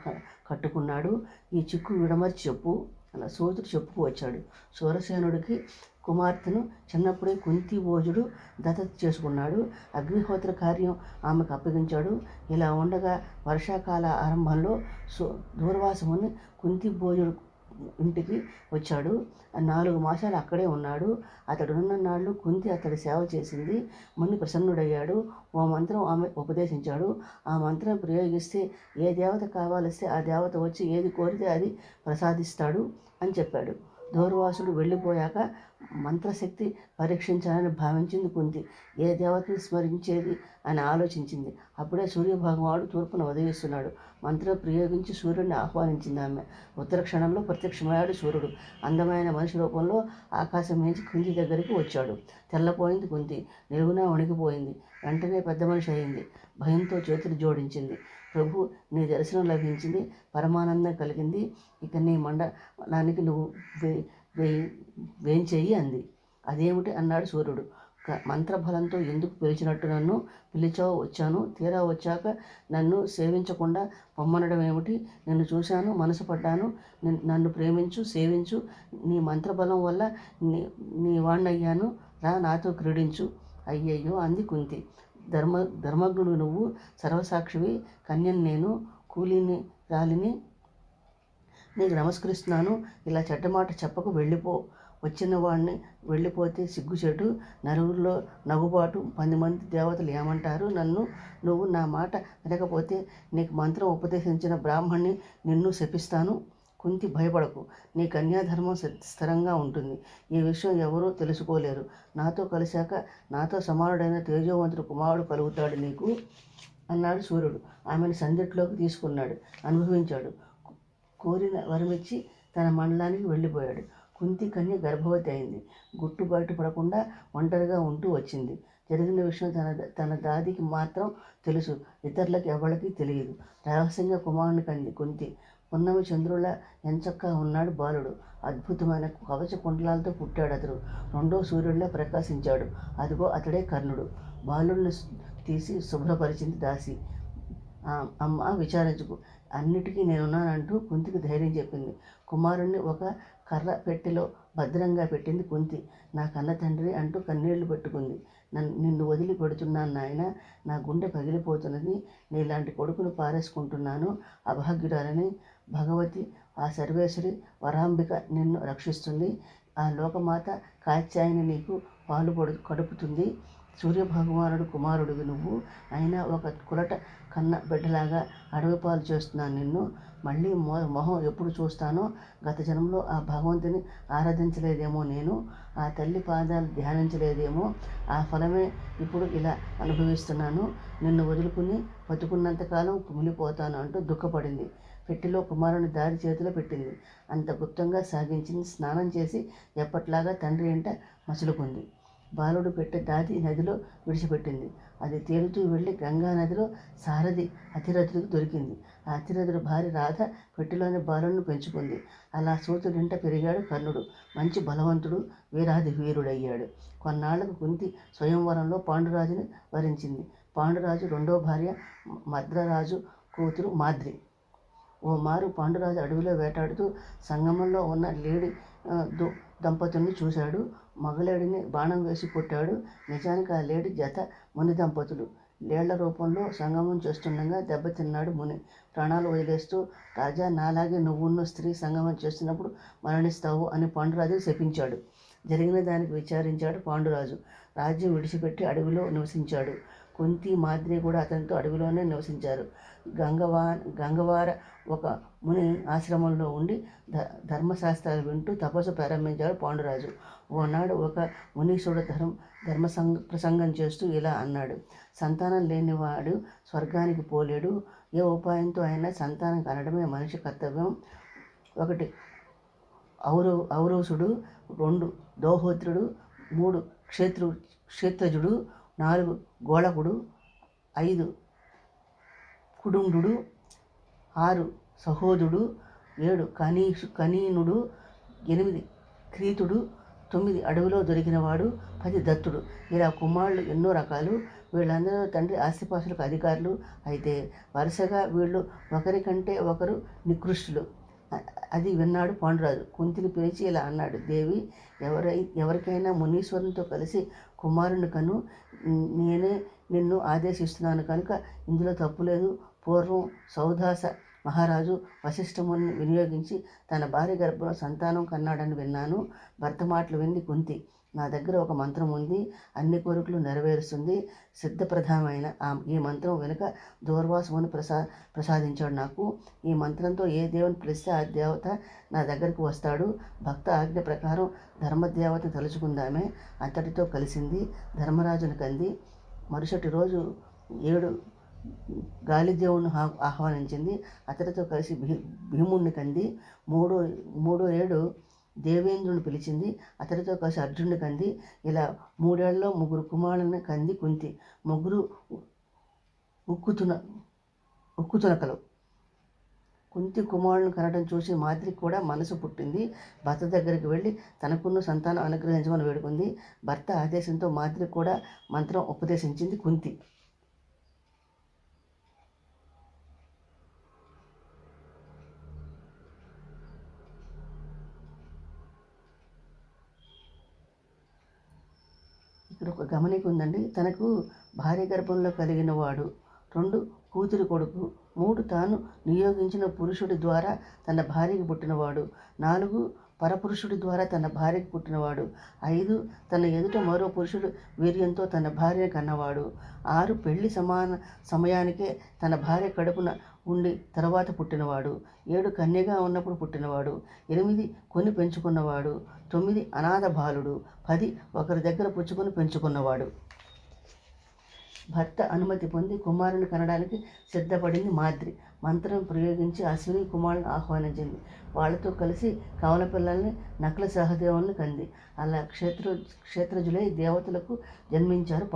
కట్టుకున్నాడు? ఈ చిక్కు విడమర్చి చెప్పు అలా సూతుడు చెప్పుకు వచ్చాడు. సూరసేనుడికి కుమార్తెను చిన్నప్పుడే కుంతి భోజుడు దత్తత చేసుకున్నాడు. అగ్నిహోత్ర కార్యం ఆమెకు అప్పగించాడు. ఇలా ఉండగా వర్షాకాల ఆరంభంలో దూర్వాసముని కుంతి భోజుడు ఇంటికి వచ్చాడు. 4 మాసాలు అక్కడే ఉన్నాడు. అతడున్న నాళ్ళు కుంతి అతడి సేవ చేసింది. ముని ప్రసన్నుడయ్యాడు. ఓ మంత్రం ఆమె ఉపదేశించాడు. ఆ మంత్రం ప్రయోగిస్తే ఏ దేవత కావాలిస్తే ఆ దేవత వచ్చి ఏది కోరితే అది ప్రసాదిస్తాడు అని చెప్పాడు. దూర్వాసుడు వెళ్ళిపోయాక మంత్రశక్తి పరీక్షించాలని భావించింది కుంతి. ఏ దేవతని స్మరించేది అని ఆలోచించింది. అప్పుడే సూర్యభగవానుడు తూర్పున ఉదయిస్తున్నాడు. మంత్రం ప్రయోగించి సూర్యుడిని ఆహ్వానించింది ఆమె. ఉత్తర క్షణంలో ప్రత్యక్షమయ్యాడు సూర్యుడు. అందమైన మనిషి రూపంలో ఆకాశం మించి కుంతి దగ్గరికి వచ్చాడు. తెల్లపోయింది కుంతి, నిలువునా వణికిపోయింది. వెంటనే పెద్ద మనిషి అయింది. భయంతో చేతులు జోడించింది. ప్రభు, నీ దర్శనం లభించింది, పరమానందం కలిగింది. ఇక నీ మండలానికి నువ్వు వేంచేయి అంది. అదేమిటి అన్నాడు సూర్యుడు. మంత్రబలంతో ఎందుకు పిలిచినట్టు నన్ను పిలిచావు? వచ్చాను. తీరా వచ్చాక నన్ను సేవించకుండా పొమ్మనడం ఏమిటి? నిన్ను చూశాను, మనసు పడ్డాను. నన్ను ప్రేమించు, సేవించు. నీ మంత్రబలం వల్ల నీ వాణ్ణయ్యాను. రా, నాతో క్రీడించు. అయ్యయ్యో అంది కుంతి. ధర్మజ్ఞుడు నువ్వు, సర్వసాక్షివి. కన్యను నేను, కూలిని రాలిని. నీకు నమస్కరిస్తున్నాను. ఇలా చెడ్డమాట చెప్పకు, వెళ్ళిపో. వచ్చిన వాడిని వెళ్ళిపోతే సిగ్గుచెడు, నలుగురిలో నవ్వుబాటు, 10 మంది దేవతలు ఏమంటారు నన్ను? నువ్వు నా మాట వినకపోతే నీకు మంత్రం ఉపదేశించిన బ్రాహ్మణ్ణి నిన్ను శపిస్తాను. కుంతి, భయపడకు. నీ కన్యాధర్మం స్థిరంగా ఉంటుంది. ఈ విషయం ఎవరూ తెలుసుకోలేరు. నాతో కలిశాక నాతో సమానుడైన తేజోవంతుడు కుమారుడు కలుగుతాడు నీకు అన్నాడు సూర్యుడు. ఆమెను సందిట్లోకి తీసుకున్నాడు. అనుభవించాడు. కోరిన వరమిచ్చి తన మండలానికి వెళ్ళిపోయాడు. కుంతి కన్య గర్భవతి అయింది. గుట్టు బయటపడకుండా ఒంటరిగా ఉంటూ వచ్చింది. జరిగిన విషయం తన దాదికి మాత్రం తెలుసు, ఇతరులకు ఎవరికి తెలియదు. రహస్యంగా కుమారుని కంది కుంతి. పున్నమి చంద్రుల ఎంచక్కా ఉన్నాడు బాలుడు. అద్భుతమైన కవచ కుండలాలతో పుట్టాడు అతడు. 2వ సూర్యుడిలా ప్రకాశించాడు. అదిగో అతడే కర్ణుడు. బాలుడిని తీసి శుభ్రపరిచింది దాసి. అమ్మ, విచారించుకు, అన్నిటికీ నేనున్నానంటూ కుంతికి ధైర్యం చెప్పింది. కుమారుణ్ణి ఒక కర్ర పెట్టెలో భద్రంగా పెట్టింది కుంతి. నా కన్న తండ్రి అంటూ కన్నీళ్లు పెట్టుకుంది. నిన్ను వదిలి పెడుతున్నాను నాయన, నా గుండె పగిలిపోతున్నది. నీలాంటి కొడుకును పారేసుకుంటున్నాను. అభాగ్యురాలని భగవతి, ఆ సర్వేశ్వరి వరాంబిక నిన్ను రక్షిస్తుంది. ఆ లోకమాత కాత్యాయని నీకు పాలు కడుపుతుంది. సూర్యభగవానుడు కుమారుడివి నువ్వు, అయినా ఒక కులట కన్న బిడ్డలాగా అడవి పాలు చేస్తున్నాను నిన్ను. మళ్ళీ మొహం ఎప్పుడు చూస్తానో, గత జన్మలో ఆ భగవంతుని ఆరాధించలేదేమో నేను, ఆ తల్లి పాదాలు ధ్యానించలేదేమో, ఆ ఫలమే ఇప్పుడు ఇలా అనుభవిస్తున్నాను. నిన్ను వదులుకుని బతుకున్నంతకాలం కుమిలిపోతాను అంటూ దుఃఖపడింది. పెట్టెలో కుమారుని దారి చేతిలో పెట్టింది. అంత గుప్తంగా సాగించింది. స్నానం చేసి ఎప్పట్లాగా తండ్రి ఇంట మసులుకుంది. బాలుడు పెట్టె దాటి నదిలో విడిచిపెట్టింది. అది తేలుతూ వెళ్ళి గంగా నదిలో సారథి అతిరథుడికి దొరికింది. ఆ అతిరథుడి భార్య రాధ పెట్టెలోని బాలుడిని పెంచుకుంది. అలా సూతుడింట పెరిగాడు కర్ణుడు. మంచి బలవంతుడు, వీరాధి వీరుడయ్యాడు. కొన్నాళ్లకు కుంతి స్వయంవరంలో పాండురాజుని వరించింది. పాండురాజు రెండో భార్య మద్రరాజు కూతురు మాద్రి. ఓ మారు పాండురాజు అడవిలో వేటాడుతూ సంగమంలో ఉన్న లేడి దంపతుల్ని చూశాడు. మగలేడిని బాణం వేసి కొట్టాడు. నిజానికి ఆ లేడి జత ముని దంపతులు. లేళ్ల రూపంలో సంగమం చేస్తుండగా దెబ్బతిన్నాడు ముని. ప్రాణాలు వదిలేస్తూ, రాజా, నాలాగే నువ్వున్న స్త్రీ సంగమం చేస్తున్నప్పుడు మరణిస్తావు అని పాండురాజు శపించాడు. జరిగిన దానికి విచారించాడు పాండురాజు. రాజ్యం విడిచిపెట్టి అడవిలో నివసించాడు. కుంతి, మాద్రి కూడా అతనితో అడవిలోనే నివసించారు. గంగవార ఒక ముని ఆశ్రమంలో ఉండి ధర్మశాస్త్రాలు వింటూ తపస్సు ప్రారంభించాడు పాండురాజు. ఓనాడు ఒక మునీశ్వరుడు ధర్మ ప్రసంగం చేస్తూ ఇలా అన్నాడు: సంతానం లేనివాడు స్వర్గానికి పోలేడు. ఏ ఉపాయంతో అయినా సంతానం కనడమే మనిషి కర్తవ్యం. 1 ఔరసుడు, 2 దౌహోత్రుడు, 3 క్షేత్రజుడు, 4 గోళకుడు, 5 కుడుండు, 6 సహోదుడు, 7 కనీనుడు, 8 క్రీతుడు, 9 అడవిలో దొరికినవాడు, 10 దత్తుడు. ఇలా కుమారులు ఎన్నో రకాలు. వీళ్ళందరూ తండ్రి ఆస్తిపాస్తులకు అధికారులు. అయితే వరుసగా వీళ్ళు ఒకరికంటే ఒకరు నికృష్టులు. అది విన్నాడు పాండురాజు. కుంతిని పిలిచి ఇలా అన్నాడు: దేవి, ఎవరికైనా మునీశ్వరునితో కలిసి కుమారుని కను. నేనే నిన్ను ఆదేశిస్తున్నాను కనుక ఇందులో తప్పులేదు. పూర్వం సౌదాస మహారాజు వశిష్ఠముని వినియోగించి తన భార్య గర్భంలో సంతానం కన్నాడని విన్నాను. భర్త మాటలు వింది కుంతి. నా దగ్గర ఒక మంత్రం ఉంది, అన్ని కోరికలు నెరవేరుస్తుంది. సిద్ధప్రదమైన ఈ మంత్రం వెనుక దూర్వాసుని ప్రసాదించాడు నాకు. ఈ మంత్రంతో ఏ దేవుని పిలిస్తే ఆ దేవత నా దగ్గరికి వస్తాడు. భక్త ఆజ్ఞ ప్రకారం ధర్మదేవత తలుచుకుందామే. అంతటితో కలిసింది. ధర్మరాజుని కంది. మరుసటి రోజు 7 గాలిదేవుని ఆహ్వానించింది. అతడితో కలిసి భీముడిని కంది. మూడో ఏడు దేవేంద్రుని పిలిచింది. అతడితో కలిసి అర్జునుడిని కంది. ఇలా 3 ఏళ్లలో 3 కుమారులను కంది కుంతి. 3 ఉక్కుతునకలు. కుంతి కుమారులను కనడం చూసి మాద్రికి కూడా మనసు పుట్టింది. భర్త దగ్గరికి వెళ్ళి తనకున్న సంతానం అనుగ్రహించమని వేడుకుంది. భర్త ఆదేశంతో మాద్రికి కూడా మంత్రం ఉపదేశించింది కుంతి. ఇక్కడ ఒక గమనిక ఉందండి. తనకు భార్య గర్భంలో కలిగిన వాడు, 2 కూతురి కొడుకు, 3 తాను నియోగించిన పురుషుడి ద్వారా తన భార్యకి పుట్టినవాడు, 4 పరపురుషుడి ద్వారా తన భార్యకి పుట్టినవాడు, 5 తన ఎదుట మరో పురుషుడు వీర్యంతో తన భార్యను కన్నవాడు, 6 పెళ్లి సమయానికే తన భార్య కడుపున ఉండి తర్వాత పుట్టినవాడు, 7 కన్యగా ఉన్నప్పుడు పుట్టినవాడు, 8 కొని పెంచుకున్నవాడు, 9 అనాథ బాలుడు, 10 ఒకరి దగ్గర పుచ్చుకొని పెంచుకున్నవాడు. భర్త అనుమతి పొంది కుమారుని కనడానికి సిద్ధపడింది మాద్రి. మంత్రం ప్రయోగించి అశ్విని కుమారులను ఆహ్వానించింది. వాళ్ళతో కలిసి కవల పిల్లల్ని నకుల సహదేవుల్ని కంది. అలా క్షేత్రజులై దేవతలకు జన్మించారు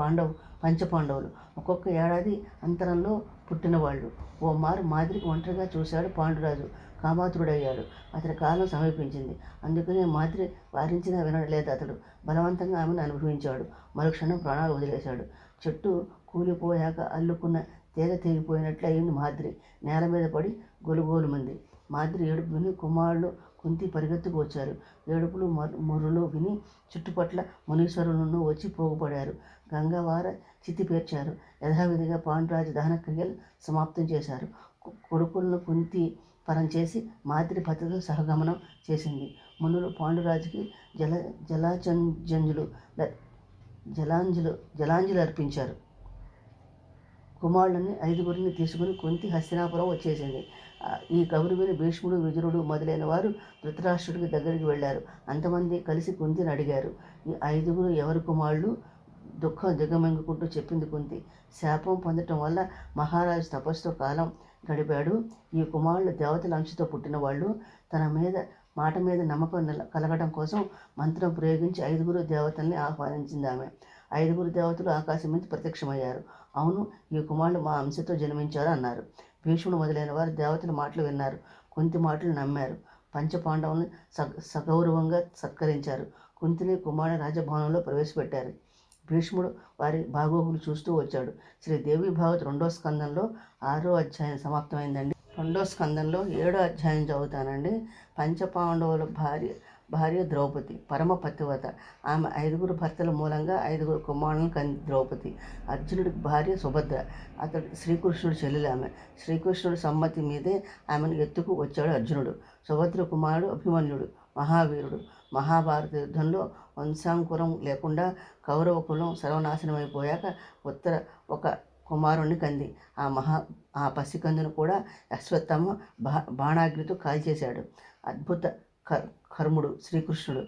పంచపాండవులు. ఒక్కొక్క ఏడాది అంతరంలో పుట్టినవాళ్ళు. ఓ మారు మాద్రికి ఒంటరిగా చూశాడు పాండురాజు. కామాతురుడయ్యాడు. అతని కాలం సమీపించింది. అందుకనే మాద్రి వారించినా వినలేదు. అతడు బలవంతంగా ఆమెను అనుభవించాడు. మరుక్షణం ప్రాణాలు వదిలేశాడు. చెట్టు కూలిపోయాక అల్లుకున్న తీగ తెగిపోయినట్లు అయింది మాద్రి. నేల మీద పడి గొలుగోలుమంది. మాద్రి ఏడుపు విని కుమారులు కుంతి పరిగెత్తుకు వచ్చారు. ఏడుపులు ముర్రులు విని చుట్టుపట్ల మునీశ్వరులను వచ్చి పోగుపడారు. గంగవార చితి పేర్చారు. యథావిధిగా పాండురాజు దహన క్రియలు సమాప్తం చేశారు. కొడుకులను కుంతి పరం చేసి మాద్రి భర్తతో సహగమనం చేసింది. మునులు పాండురాజుకి జలాచంజులు జలాంజలి అర్పించారు. కుమారులని 5గురిని తీసుకుని కుంతి హస్తినాపురం వచ్చేసింది. ఈ కబురు విని భీష్ముడు, విదురుడు మొదలైన వారు ధృతరాష్ట్రుడికి దగ్గరికి వెళ్ళారు. అంతమంది కలిసి కుంతిని అడిగారు. ఈ 5గురు ఎవరి కుమారులు? దుఃఖం దిగమింగుకుంటూ చెప్పింది కుంతి. శాపం పొందటం వల్ల మహారాజు తపస్సుతో కాలం గడిపాడు. ఈ కుమారులు దేవతల అంశతో పుట్టిన వాళ్ళు. తన మాట మీద నమ్మకం కలగడం కోసం మంత్రం ప్రయోగించి 5గురు దేవతల్ని ఆహ్వానించింది ఆమె. 5గురు దేవతలు ఆకాశం నుంచి ప్రత్యక్షమయ్యారు. అవును, ఈ కుమారులు మా అంశతో జన్మించారు అన్నారు. భీష్ముడు మొదలైన వారు దేవతల మాటలు విన్నారు. కుంతి మాటలు నమ్మారు. పంచపాండవుల్ని సగౌరవంగా సత్కరించారు. కుంతిని కుమారుని రాజభవనంలో ప్రవేశపెట్టారు. భీష్ముడు వారి బాగోగులు చూస్తూ వచ్చాడు. శ్రీదేవి భాగవత్ 2వ స్కందంలో 6వ అధ్యాయం సమాప్తమైందండి. 2వ స్కందంలో 7వ అధ్యాయం చదువుతానండి. పంచపాండవుల భార్య ద్రౌపది పరమ పతివ్రత. ఆమె 5గురు భర్తల మూలంగా 5గురు కుమారులను కంది ద్రౌపది. అర్జునుడికి భార్య సుభద్ర. అతడు శ్రీకృష్ణుడు చెల్లెలు ఆమె. శ్రీకృష్ణుడి సమ్మతి మీదే ఆమెను ఎత్తుకు వచ్చాడు అర్జునుడు. సుభద్ర కుమారుడు అభిమన్యుడు మహావీరుడు. మహాభారత యుద్ధంలో వంశాంకురం లేకుండా కౌరవ కులం సర్వనాశనమైపోయాక ఉత్తర ఒక కుమారుణ్ణి కంది. ఆ పసికందును కూడా అశ్వత్థామ బాణాగ్నితో కాల్చేశాడు. అద్భుత కర్ముడు శ్రీకృష్ణుడు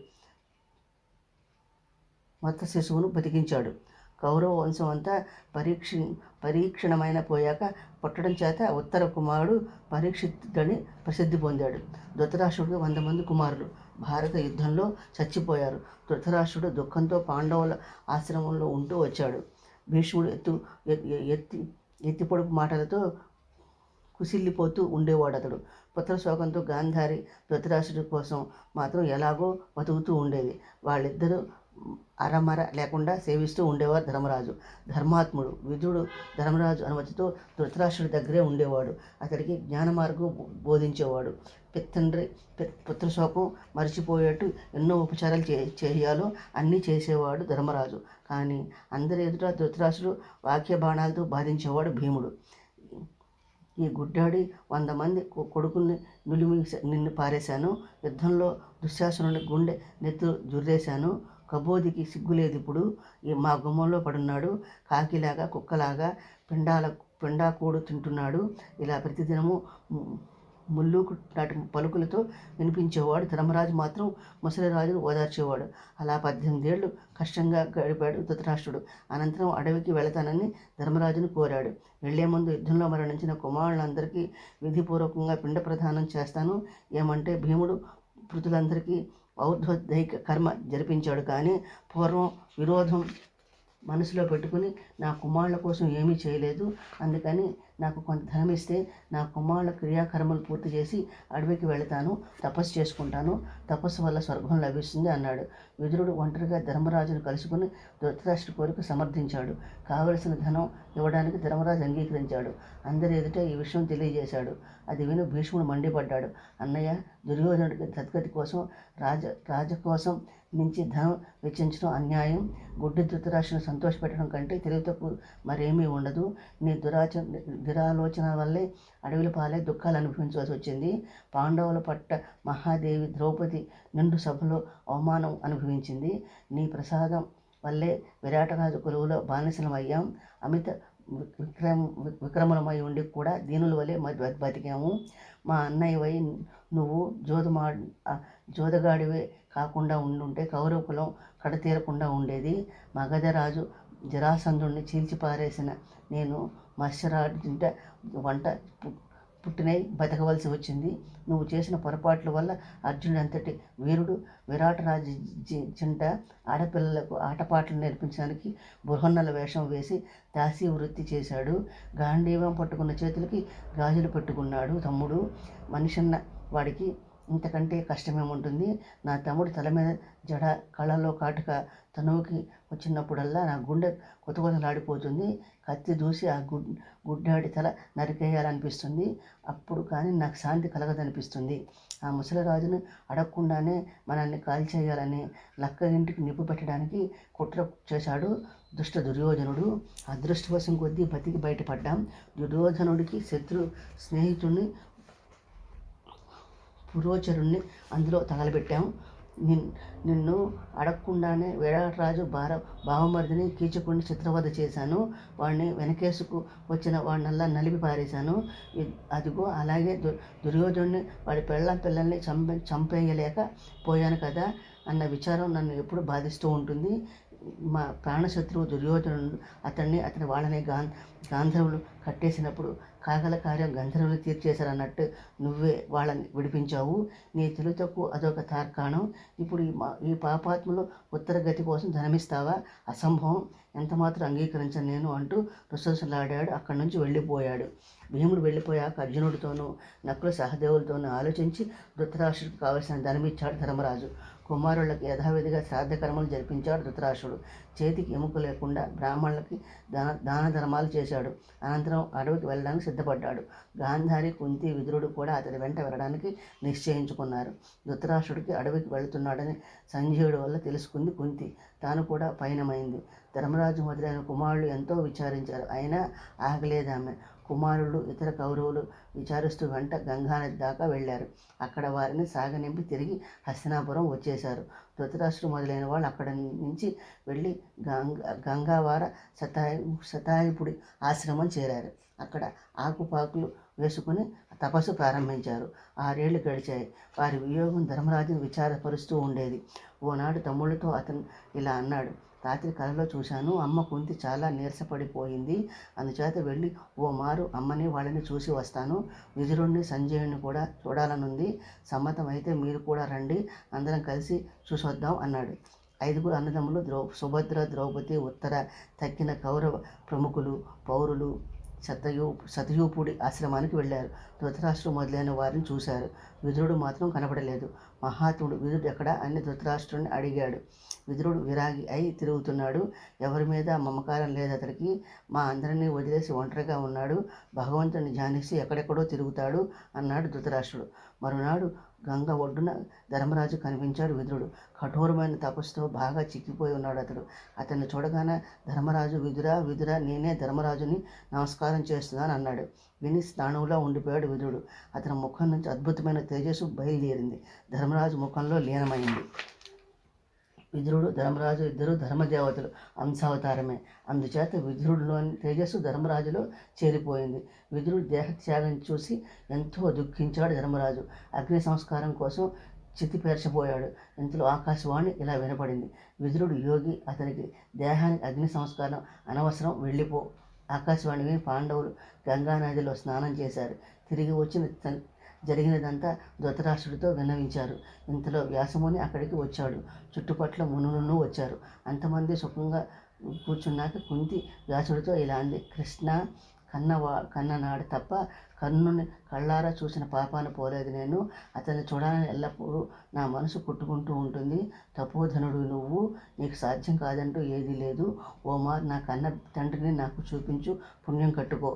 మత శిశువును బతికించాడు. కౌరవ వంశం అంతా పరీక్షణమైన పోయాక పుట్టడం చేత ఉత్తర కుమారుడు పరీక్షితుడని ప్రసిద్ధి పొందాడు. ధృతరాష్ట్రుడికి 100 మంది కుమారులు భారత యుద్ధంలో చచ్చిపోయారు. ధృతరాష్ట్రుడు దుఃఖంతో పాండవుల ఆశ్రమంలో ఉంటూ వచ్చాడు. భీష్ముడు ఎత్తి పొడుపు మాటలతో కుసిల్లిపోతూ ఉండేవాడు. అతడు పుత్రశోకంతో గాంధారి ధృతరాష్ట్రుడి కోసం మాత్రం ఎలాగో బతుకుతూ ఉండేది. వాళ్ళిద్దరూ అరమర లేకుండా సేవిస్తూ ఉండేవారు. ధర్మరాజు ధర్మాత్ముడు. విదురుడు ధర్మరాజు అనుమతితో ధృతరాష్ట్రుడి దగ్గరే ఉండేవాడు. అతడికి జ్ఞాన మార్గం బోధించేవాడు. పుత్రశోకం మర్చిపోయేట్టు ఎన్నో ఉపచారాలు చేయాలో అన్నీ చేసేవాడు ధర్మరాజు. కానీ అందరి ఎదుట ధృతరాష్ట్రుడు వాక్య బాణాలతో బాధించేవాడు భీముడు. ఈ గుడ్డాడి 100 మంది కొడుకుల్ని నిన్ను పారేశాను. యుద్ధంలో దుశ్శాసనుడి గుండె నెత్తు జుర్రేశాను. కబోదికి సిగ్గులేదు ఇప్పుడు. మా గుమ్మంలో పడున్నాడు. కాకిలాగా కుక్కలాగా పిండాకూడు తింటున్నాడు. ఇలా ప్రతిదినము ముల్లుకు నాటి పలుకులతో వినిపించేవాడు. ధర్మరాజు మాత్రం ముసలిరాజును ఓదార్చేవాడు. అలా 18 ఏళ్ళు కష్టంగా గడిపాడు ధృతరాష్ట్రుడు. అనంతరం అడవికి వెళతానని ధర్మరాజును కోరాడు. వెళ్లే ముందు యుద్ధంలో మరణించిన కుమారులందరికీ విధిపూర్వకంగా పిండ ప్రదానం చేస్తాను. ఏమంటే భీముడు పృతులందరికీ ఔర్ధ్వదైక కర్మ జరిపించాడు. కానీ పూర్వం విరోధం మనసులో పెట్టుకుని నా కుమారుల కోసం ఏమీ చేయలేదు. అందుకని నాకు కొంత ధనం ఇస్తే నా కుమారుల క్రియాకర్మలు పూర్తి చేసి అడవికి వెళతాను, తపస్సు చేసుకుంటాను. తపస్సు వల్ల స్వర్గం లభిస్తుంది అన్నాడు. విదురుడు ఒంటరిగా ధర్మరాజును కలుసుకుని ధృతరాష్ట్రుడి కోరిక సమర్థించాడు. కావలసిన ధనం ఇవ్వడానికి ధర్మరాజు అంగీకరించాడు. అందరి ఎదుట ఈ విషయం తెలియజేశాడు. అది విని భీష్ముడు మండిపడ్డాడు. అన్నయ్య, దుర్యోధనుడికి సద్గతి కోసం రాజకోసం నుంచి ధనం వెచ్చించడం అన్యాయం. గుడ్డి ధృతరాష్ట్రుని సంతోషపెట్టడం కంటే తెలివితక్కువ మరేమీ ఉండదు. నీ దురాలోచన వల్లే అడవిల పాలై దుఃఖాలు అనుభవించవలసి వచ్చింది. పాండవుల పట్ట మహాదేవి ద్రౌపది నిండు సభలో అవమానం అనుభవించింది. నీ ప్రసాదం వల్లే విరాటరాజు కొలువులో బానిసలమయ్యాం. అమిత విక్రములమై ఉండి కూడా దీనుల వలె బతికాము. మా అన్నయ్యవై నువ్వు జోదగాడివే కాకుండా ఉండుంటే కౌరవ కులం కడతీరకుండా ఉండేది. మగధరాజు జరాసంధుడిని చీల్చిపారేసిన నేను మత్స్యరాజుంట వంట పుట్టినై బతకవలసి వచ్చింది. నువ్వు చేసిన పొరపాట్ల వల్ల అర్జునుడు అంతటి వీరుడు విరాటరాజు చింట ఆడపిల్లలకు ఆటపాటలు నేర్పించడానికి బృహన్నల వేషం వేసి దాసీ వృత్తి చేశాడు. గాంధీవం పట్టుకున్న చేతులకి గాజులు పెట్టుకున్నాడు. తమ్ముడు మనిషన్న వాడికి ఇంతకంటే కష్టమేముంటుంది. నా తమ్ముడు తల మీద జడ, కళ్ళలో కాటుక తనువుకి వచ్చినప్పుడల్లా నా గుండె కొతకొతలాడిపోతుంది. కత్తి దూసి ఆ గుడ్డాడి తల నరికేయాలనిపిస్తుంది. అప్పుడు కానీ నాకు శాంతి కలగదనిపిస్తుంది. ఆ ముసలిరాజును అడగకుండానే మనల్ని కాల్చేయాలని లక్క ఇంటికి నిప్పు పెట్టడానికి కుట్ర చేశాడు దుష్ట దుర్యోధనుడు. అదృష్టవశం కొద్దీ బతికి బయటపడ్డాం. దుర్యోధనుడికి స్నేహితుడిని పురోచరుణ్ణి అందులో తగలబెట్టాం. నిన్ను అడగకుండానే విరాటరాజు బావమరిదిని కీచకుడిని చిత్రవధ చేశాను. వాడిని వెనకేసుకు వచ్చిన వాడినల్లా నలిపి పారేశాను. అదిగో అలాగే దుర్యోధనుడిని వాడి పిల్లల్ని చంపేయలేక పోయాను కదా అన్న విచారం నన్ను ఎప్పుడు బాధిస్తూ ఉంటుంది. మా ప్రాణశత్రువు దుర్యోధనుడు అతని వాళ్ళని గాంధర్వులు కట్టేసినప్పుడు కాగల కార్యం గంధర్వులు తీర్చేశారన్నట్టు నువ్వే వాళ్ళని విడిపించావు. నీ తెలుతకు అదొక తార్కాణం. ఇప్పుడు ఈ పాపాత్ములు ఉత్తరగతి కోసం ధనమిస్తావా? అసంభవం, ఎంతమాత్రం అంగీకరించను నేను అంటూ రుసరుసలాడాడు. అక్కడి నుంచి వెళ్ళిపోయాడు. భీముడు వెళ్ళిపోయాక అర్జునుడితోనూ నకుల సహదేవులతోనూ ఆలోచించి ధృతరాష్ట్రుడికి కావలసిన ధనమిచ్చాడు ధర్మరాజు. కుమారులకు యథావిధిగా శ్రాద్ధకర్మలు జరిపించాడు ధృతరాష్ట్రుడు. చేతికి ఎముక లేకుండా బ్రాహ్మణులకి దాన ధర్మాలు చేశాడు. అనంతరం అడవికి వెళ్ళడానికి సిద్ధపడ్డాడు. గాంధారి, కుంతి, విదురుడు కూడా అతడి వెంట వెళ్ళడానికి నిశ్చయించుకున్నారు. ధృతరాష్ట్రుడికి అడవికి వెళుతున్నాడని సంజయుడి వల్ల తెలుసుకుంది కుంతి. తాను కూడా పయనమైంది. ధర్మరాజు మొదలైన కుమారులు ఎంతో విచారించారు. అయినా ఆగలేదామె. కుమారులు, ఇతర కౌరవులు విచారిస్తూ వెంట గంగానది దాకా వెళ్ళారు. అక్కడ వారిని సాగనింపి తిరిగి హస్తినాపురం వచ్చేశారు. ధృతరాష్ట్రుడు మొదలైన వాళ్ళు అక్కడి నుంచి వెళ్ళి గంగావార శతాయుపుడి ఆశ్రమం చేరారు. అక్కడ ఆకుపాకులు వేసుకుని తపస్సు ప్రారంభించారు. 6 ఏళ్లు గడిచాయి. వారి వియోగం ధర్మరాజును విచారపరుస్తూ ఉండేది. ఓనాడు తమ్ముళ్ళతో అతను ఇలా అన్నాడు. రాత్రి కలలో చూశాను. అమ్మ కుంతి చాలా నీరసపడిపోయింది. అందుచేత వెళ్ళి ఓ మారు అమ్మని వాళ్ళని చూసి వస్తాను. విదురుణ్ణి, సంజయుడిని కూడా చూడాలనుంది. సమ్మతం అయితే మీరు కూడా రండి, అందరం కలిసి చూసొద్దాం అన్నాడు. 5 అన్నదమ్ములు సుభద్ర, ద్రౌపది, ఉత్తర తక్కిన కౌరవ ప్రముఖులు, పౌరులు శతయూపుడి ఆశ్రమానికి వెళ్ళారు. ధృతరాష్ట్రుడు మొదలైన వారిని చూశారు. విదురుడు మాత్రం కనపడలేదు. మహాత్ముడు విదురుడు ఎక్కడ అని ధృతరాష్ట్రుడిని అడిగాడు. విదురుడు విరాగి అయి తిరుగుతున్నాడు. ఎవరి మీద మమకారం లేదు అతడికి. మా అందరినీ వదిలేసి ఒంటరిగా ఉన్నాడు. భగవంతుడిని ధ్యానిస్తూ ఎక్కడెక్కడో తిరుగుతాడు అన్నాడు ధృతరాష్ట్రుడు. మరునాడు గంగ ఒడ్డున ధర్మరాజు కనిపించాడు విదురుడు. కఠోరమైన తపస్సుతో బాగా చిక్కిపోయి ఉన్నాడు అతడు. అతన్ని చూడగానే ధర్మరాజు, విదురా నేనే ధర్మరాజుని నమస్కారం చేస్తున్నాను అన్నాడు. విని స్థానంలో ఉండిపోయాడు విదురుడు. అతని ముఖం నుంచి అద్భుతమైన తేజస్సు బయలుదేరింది. ధర్మరాజు ముఖంలో లీనమైంది. విదురుడు, ధర్మరాజు ఇద్దరు ధర్మదేవతలు, అంశావతారమే. అందుచేత విదురుడిలోని తేజస్సు ధర్మరాజులో చేరిపోయింది. విదురుడు దేహత్యాగం చూసి ఎంతో దుఃఖించాడు ధర్మరాజు. అగ్ని సంస్కారం కోసం చితి పేర్చబోయాడు. ఇంతలో ఆకాశవాణి ఇలా వినపడింది. విదురుడు యోగి, అతనికి దేహానికి అగ్ని సంస్కారం అనవసరం, వెళ్ళిపో. ఆకాశవాణి విని పాండవులు గంగానదిలో స్నానం చేశారు. తిరిగి వచ్చిన జరిగినదంతా ధృతరాష్ట్రుడితో విన్నవించారు. ఇంతలో వ్యాసముని అక్కడికి వచ్చాడు. చుట్టుపట్ల మునులను వచ్చారు. అంతమంది సుఖంగా కూర్చున్నాక కుంతి వ్యాసుడితో ఇలా అంది. కృష్ణ, కన్ననాడు తప్ప కర్ణుని కళ్ళారా చూసిన పాపాన పోలేదు నేను. అతన్ని చూడాలని ఎల్లప్పుడూ నా మనసు కొట్టుకుంటూ ఉంటుంది. తపోధనుడు నువ్వు, నీకు సాధ్యం కాదంటూ ఏదీ లేదు. ఓమార్ నా కన్న తండ్రిని నాకు చూపించు, పుణ్యం కట్టుకో.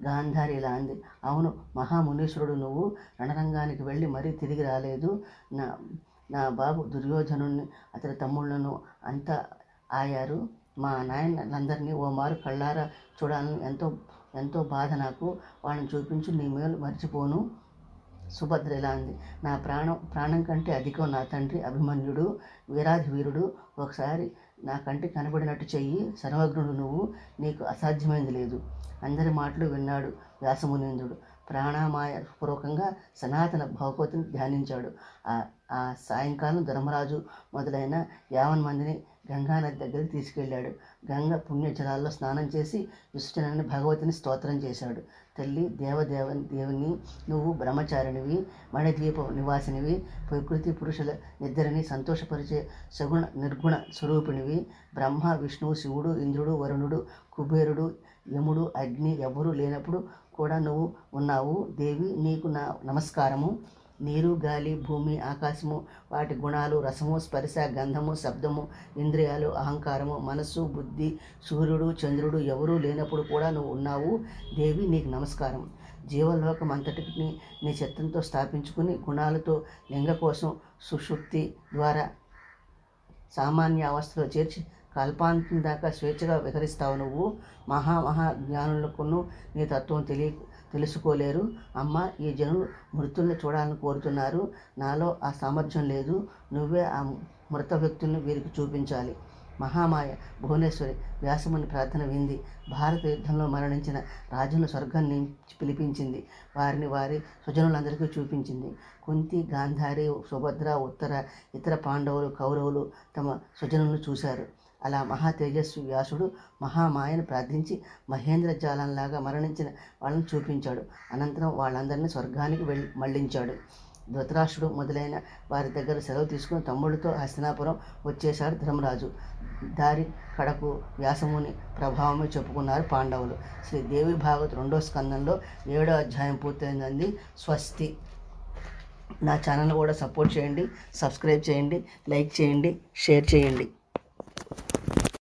గాంధారి ఇలా అంది. అవును, మహామునీశ్వరుడు నువ్వు. రణరంగానికి వెళ్ళి మరీ తిరిగి రాలేదు. నా బాబు దుర్యోధనుణ్ణి, అతని తమ్ముళ్లను అంతా ఆయారు. మా నాయనందరినీ ఓ మారు కళ్ళారా చూడాలని ఎంతో బాధ నాకు. వాళ్ళని చూపించు, నీ మేలు మర్చిపోను. సుభద్ర ఇలా అంది. నా ప్రాణం కంటే అధికం నా తండ్రి అభిమన్యుడు, వీరాధి వీరుడు. ఒకసారి నా కంటికి కనబడినట్టు చెయ్యి. సర్వజ్ఞుడు నువ్వు, నీకు అసాధ్యమైంది లేదు. అందరి మాటలు విన్నాడు వ్యాసమునీంద్రుడు. ప్రాణామాయ పూర్వకంగా సనాతన భగవతిని ధ్యానించాడు. ఆ సాయంకాలం ధర్మరాజు మొదలైన 50 మందిని గంగానది దగ్గరికి తీసుకెళ్ళాడు. గంగ పుణ్యజలాల్లో స్నానం చేసి విసృజనని భగవతిని స్తోత్రం చేశాడు. తల్లి దేవిని, నువ్వు బ్రహ్మచారిణివి, మణిద్వీప నివాసినివి, ప్రకృతి పురుషుల నిద్రని సంతోషపరిచే సగుణ నిర్గుణ స్వరూపిణివి. బ్రహ్మ, విష్ణువు, శివుడు, ఇంద్రుడు, వరుణుడు, కుబేరుడు, యముడు, అగ్ని ఎవరూ లేనప్పుడు కూడా నువ్వు ఉన్నావు. దేవి, నీకు నా నమస్కారము. నీరు, గాలి, భూమి, ఆకాశము, వాటి గుణాలు, రసము, స్పర్శ, గంధము, శబ్దము, ఇంద్రియాలు, అహంకారము, మనస్సు, బుద్ధి, సూర్యుడు, చంద్రుడు ఎవరూ లేనప్పుడు కూడా నువ్వు ఉన్నావు. దేవి, నీకు నమస్కారం. జీవలోకం అంతటిని నీ చిత్తంతో స్థాపించుకుని గుణాలతో లింగ కోసం సుషుప్తి ద్వారా సామాన్య అవస్థలో చేర్చి కల్పాంతం దాకా స్వేచ్ఛగా విహరిస్తావు నువ్వు. మహాజ్ఞానులకును నీ తత్వం తెలుసుకోలేరు. అమ్మ, ఈ జనులు మృతుల్ని చూడాలని కోరుతున్నారు. నాలో ఆ సామర్థ్యం లేదు. నువ్వే ఆ మృత వ్యక్తులను వీరికి చూపించాలి. మహామాయ భువనేశ్వరి వ్యాసముని ప్రార్థన వింది. భారత యుద్ధంలో మరణించిన రాజులను స్వర్గం నుంచి పిలిపించింది. వారిని వారి స్వజనులందరికీ చూపించింది. కుంతి, గాంధారి, సుభద్ర, ఇతర పాండవులు, కౌరవులు తమ స్వజనులను చూశారు. అలా మహా తేజస్వి వ్యాసుడు మహామాయను ప్రార్థించి మహేంద్ర జాలంలాగా మరణించిన వాళ్ళని చూపించాడు. అనంతరం వాళ్ళందరినీ స్వర్గానికి మళ్లించాడు. ధృతరాష్ట్రుడు మొదలైన వారి దగ్గర సెలవు తీసుకుని తమ్ముడితో హస్తినాపురం వచ్చేశాడు ధర్మరాజు. దారి కడకు వ్యాసముని ప్రభావమే చెప్పుకున్నారు పాండవులు. శ్రీ దేవి భాగవత్ 2వ స్కందంలో 7వ అధ్యాయం పూర్తయిందండి. స్వస్తి. నా ఛానల్ కూడా సపోర్ట్ చేయండి, సబ్స్క్రైబ్ చేయండి, లైక్ చేయండి, షేర్ చేయండి.